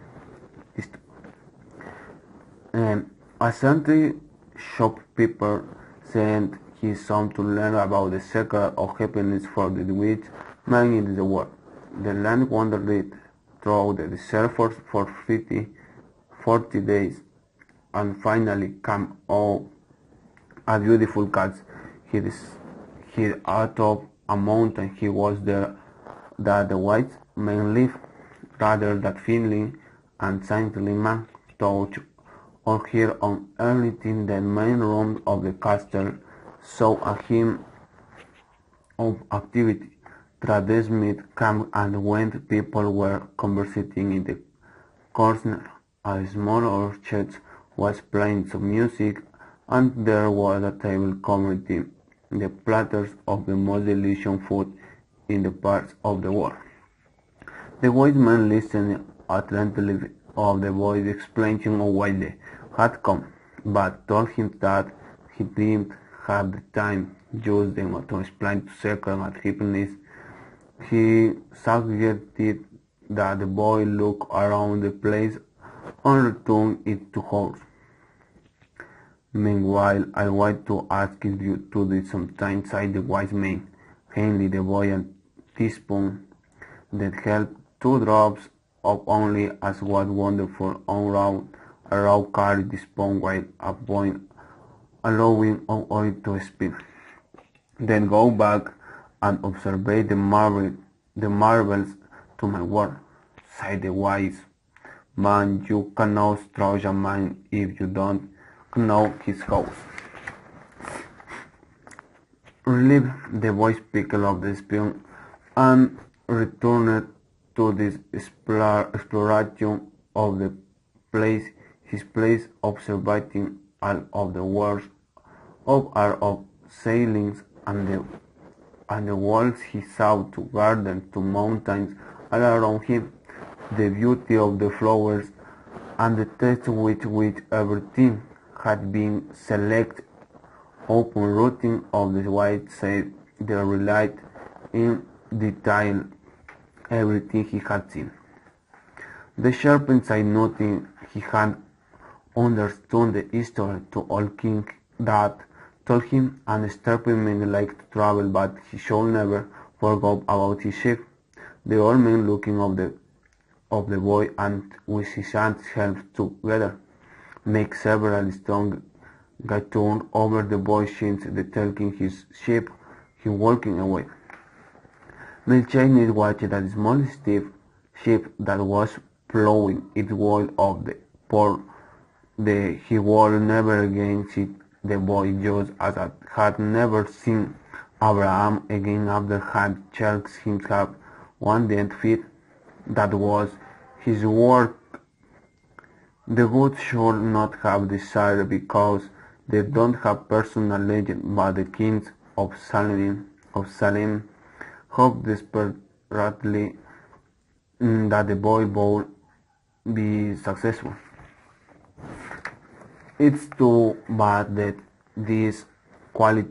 A certain shopkeeper sent his son to learn about the secret of happiness for the which man in the world. The land wandered through the desert for 40 days, and finally came a beautiful cat. He out of a mountain. He was there that the white man lived, rather than feeling and saintly man touch or hear on anything. The main room of the castle saw a hymn of activity. Tradesmith came and went. People were conversing in the corner. A small orchard was playing some music, and there was a table containing the platters of the most delicious food in the parts of the world. The white man listened attentively to the boy's explanation of why they had come, but told him that he didn't have the time just then to explain to second at happiness. He suggested that the boy look around the place and return it to horse. Meanwhile, I want to ask you to do something, said the wise man, handing the boy a teaspoon that held 2 drops of only as was wonderful on a raw carried the spoon while a point allowing oil to spill. Then go back and observe the marvels to my word, said the wise man. You cannot trust a man if you don't know his house. Relieved, the boy picked up the spoon and returned to this exploration of the place, his place observing all of the works of art of sailings and the walls he saw, to gardens, to mountains all around him, the beauty of the flowers and the taste with which everything had been selected. Open routing of the white said they relied in detail everything he had seen. The sharp said nothing. He had understood the history to all king that told him, and Starpman liked to travel, but he should never forget about his ship. The old man looking of the boy and with his hands held together, make several strong turn over the boy's shins, the taking his ship, he walking away. Melchizedek watched a small stiff ship that was plowing its way up the port. He would never again see the boy, just as I had never seen Abraham again after had checked himself 100 feet. That was his work. The good should not have desire, because they don't have personal legend, but the kings of Salem hope desperately that the boy will be successful. It's too bad that this quali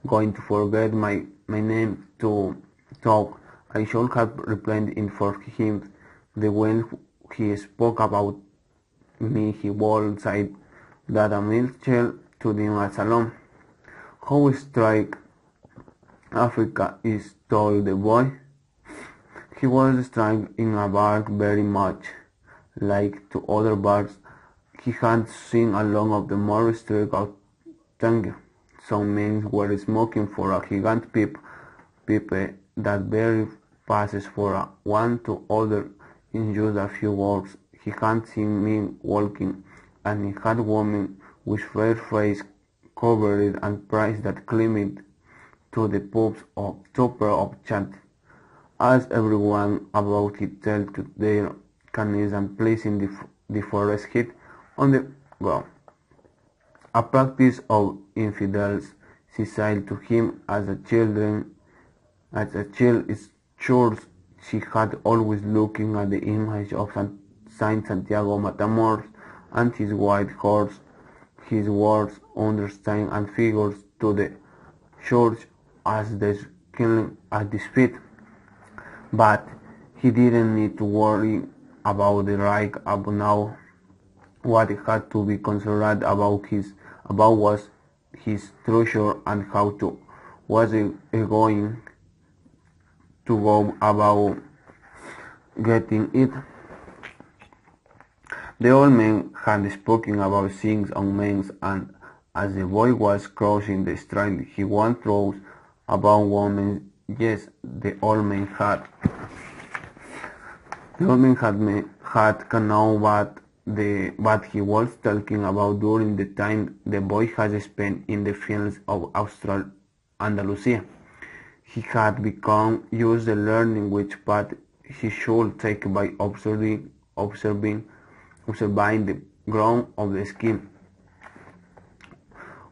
going to forget my name to talk. I should have replied in for him. The when he spoke about me, he would say that a Mitchell to the salon. How strike Africa is, told the boy. He was struck in a bar very much like to other bars he had seen along of the more strict of Tango. Some men were smoking for a giant pipe that very passes for one to other in just a few words. He had seen men walking, and he had women with fair face covered and pride that climbed to the pubs of topper of chant, as everyone about it told to their canoes and placing the forest heat on the ground. A practice of infidels seemed to him as a child is sure she had always looking at the image of Saint Santiago Matamoros and his white horse, his words, understand and figures to the church as the killing at his feet. But he didn't need to worry about the right up now. What he had to be concerned about was his treasure and how to was he going to go about getting it. The old man had spoken about things on men, and as the boy was crossing the street, he once thought about women. Yes, the old man had. The old man had known what he was talking about during the time the boy had spent in the fields of Austral Andalusia. He had become used to learning which path he should take by observing the ground of the skin.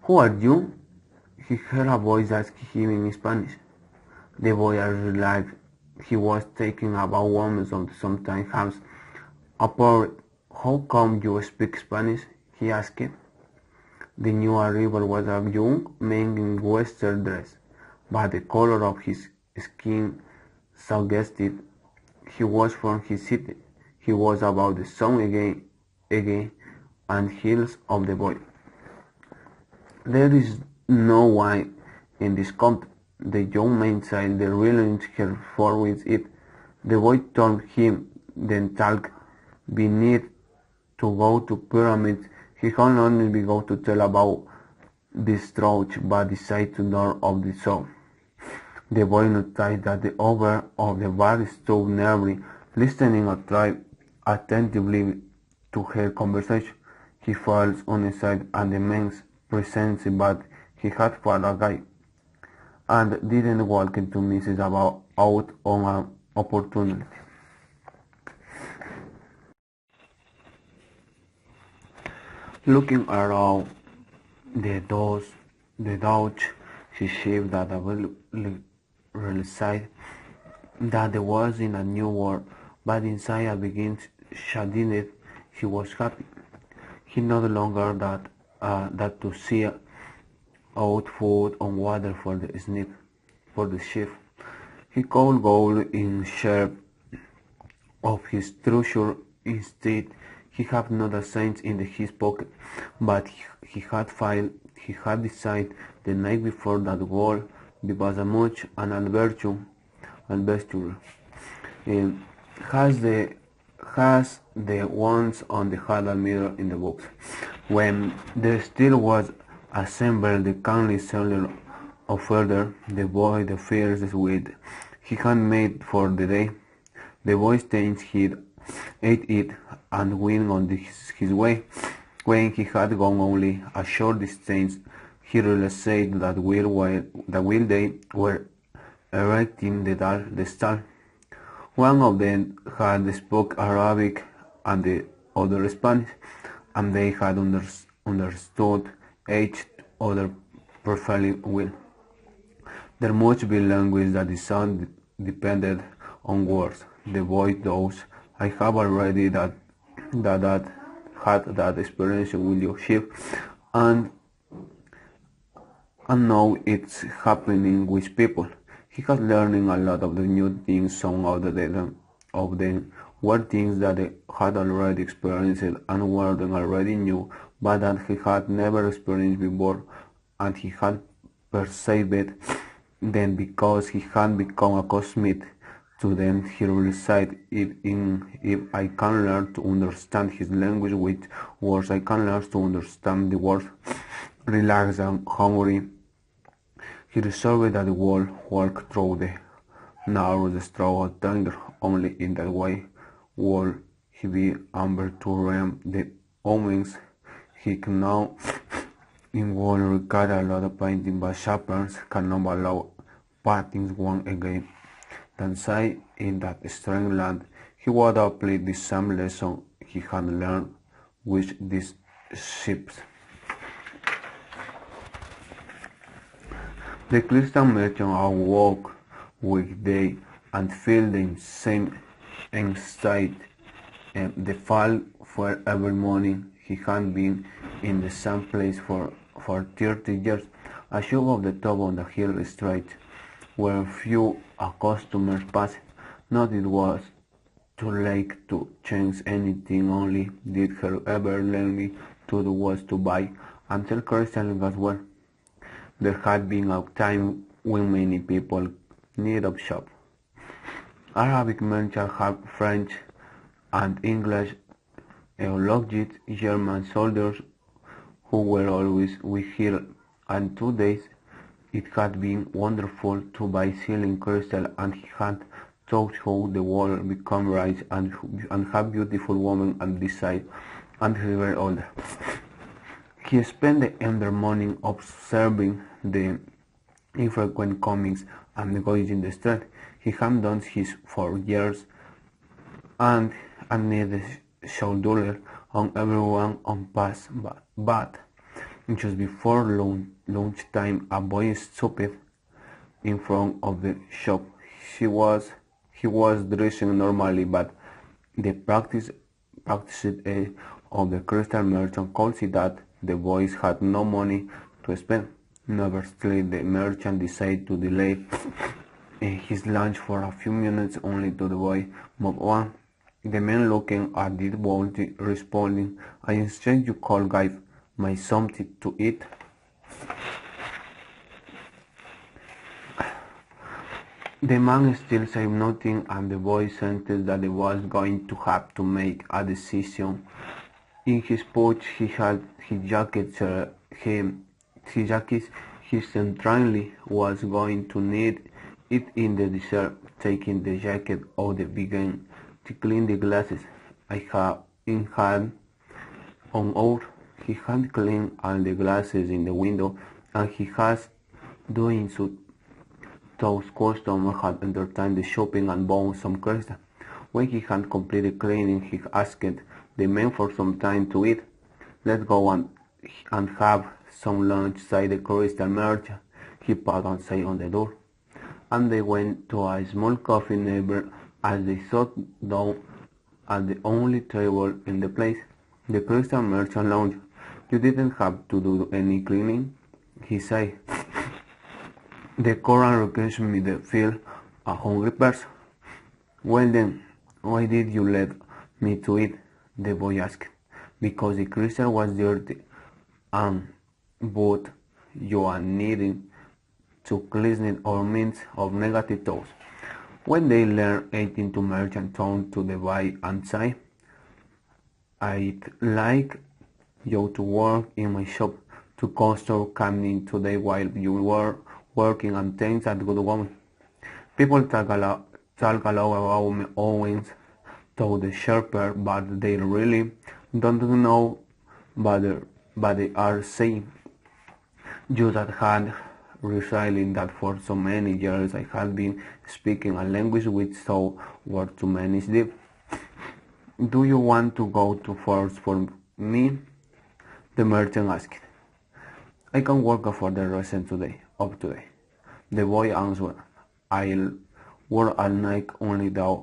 "Who are you?" he heard a voice asking him in Spanish. The boy realized he was talking about women of sometimes house. "How come you speak Spanish?" he asked. The new arrival was a young man in western dress, but the color of his skin suggested he was from his city. He was about the same again, and heels of the boy. "There is no wine in this country," the young man said, the realizing her for with it. The boy told him, then talk. We need to go to pyramids. He can only be go to tell about this church, but decided to know of the soul. The boy noticed that the owner of the bar stood nearby, listening attentively to her conversation. He felt uneasy at the man's presence, but he had found a guy, and didn't walk into Mrs. about out on an opportunity. Looking around the Dutch, she shaped that realized that there was in a new world, but inside a begins shading he was happy. He no longer that to see out food and water for the sheep. He could go in search of his treasure. Instead, he had not a cent in his pocket, but he had decided the night before that world was a much an adventure. Um, has the ones on the hall mirror in the box. When there still was assembled the kindly cellar of further, the boy the fierce with he had made for the day. The boy stains he ate it and went on his way. When he had gone only a short distance, he realized that while they were erecting the stall, one of them had spoke Arabic and the other Spanish, and they had understood each other perfectly well. There must be language that the sound depended on words. The boy knows I have already had that experience with your ship, and now it's happening with people. He has learning a lot of the new things. Some of them were things that he had already experienced and were already new, but that he had never experienced before, and he had perceived them because he had become accustomed to them. He realized if I can learn to understand his language with words, I can learn to understand the words relaxed and hungry He resolved that the wall walk through the narrow straw tender. Only in that way would he be able to read the omens. He can now in wall regard a lot of painting, but shepherds cannot allow paintings one again. Then say in that strange land he would apply the same lesson he had learned with these ships. The Christian merchant awoke weekday and felt the same anxiety and the fall, for every morning he had been in the same place for 30 years, a shop of the top of the hill straight, where few customers passed. Not it was too late to change anything, only did her ever learn to do was to buy until Christian got well. There had been a time when many people need a shop. Arabic merchants have French and English eulogists, German soldiers who were always with her, and 2 days it had been wonderful to buy ceiling crystal, and he had taught how the world become right and have beautiful women on this side, and he was older. He spent the entire morning observing the infrequent comings and goings in the street. He had done this for years, and needed shoulder on everyone on pass, but just before lunchtime, a boy stopped in front of the shop. He was dressing normally, but the practice of the crystal merchant could see that the boys had no money to spend. Nevertheless, the merchant decided to delay his lunch for a few minutes, only to the boy move on. The man looking at it boldly responding, "I insist you could give me something to eat." The man still said nothing, and the boy sensed that he was going to have to make a decision. In his pouch he had his jacket. He certainly was going to need it in the dessert. Taking the jacket out, they began to clean the glasses. I have in hand on out. He had cleaned all the glasses in the window, and he has doing so. Those customers had entertained the shopping and bought some crystal. When he had completed cleaning, he asked the men for some time to eat. "Let's go and have some lunch," said the crystal merchant. He put and say on the door, and they went to a small coffee neighbor as they sat down at the only table in the place. The crystal merchant lounged. "You didn't have to do any cleaning," he said. "The Koran requires me to feel a hungry person." "Well then, why did you let me to eat?" the boy asked. "Because the crystal was dirty, but you are needing to cleanse our means of negative thoughts." When they learned eating, to merchant turned to the boy and said, "I'd like you to work in my shop. Two customers came in today while you were working, and thanks that good woman." People talk a lot about Owens to the shepherd, but they really don't know what they are saying. You that had realizing that for so many years I had been speaking a language which so were too many deep. "Do you want to go to first for me?" the merchant asked. "I can work for the rest of today," the boy answered. "I'll work all night only thou,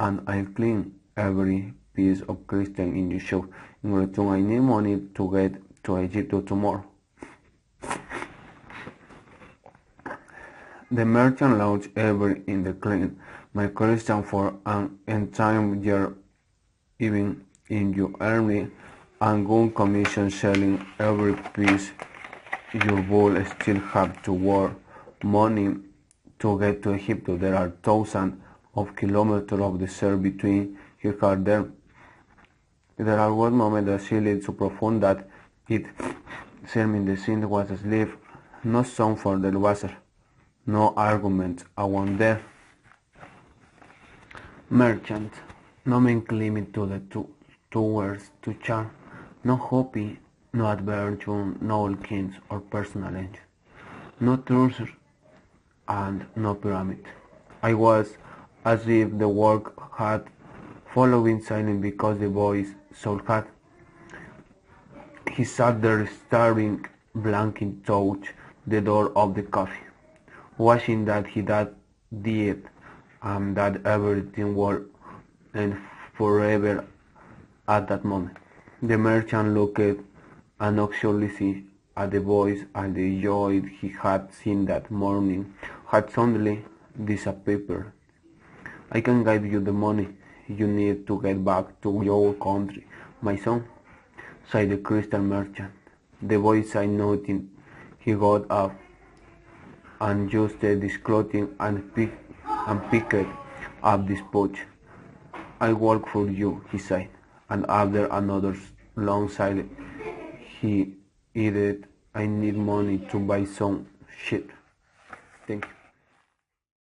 and I'll clean every piece of crystal in your shop. In return, I need money to get to Egypt tomorrow." The merchant lodged every in the clean my crystal for an entire year, even in your earning and good commission selling every piece. Your bull still have to work money to get to Egypt. There are thousands of kilometers of desert between here and there. There are one moment that silly so profound that it seemed the scene was asleep, no sound for the water. No arguments, I want death. Merchant. No man claiming to the two words to charm. No hobby, no adventure, no kings or personal engine. No treasure and no pyramid. I was as if the work had following silent because the boy's soul had. He sat there staring blanking touch the door of the coffee, wishing that he that did and that everything were and forever at that moment. The merchant looked anxiously at the boys and the joy he had seen that morning had suddenly disappeared. I can give you the money you need to get back to your country, my son, said the crystal merchant. The boy said nothing. He got up and adjusted his clothing and picked up this pouch. I work for you, he said, and after another long silence, he added, I need money to buy some shit. Thank you.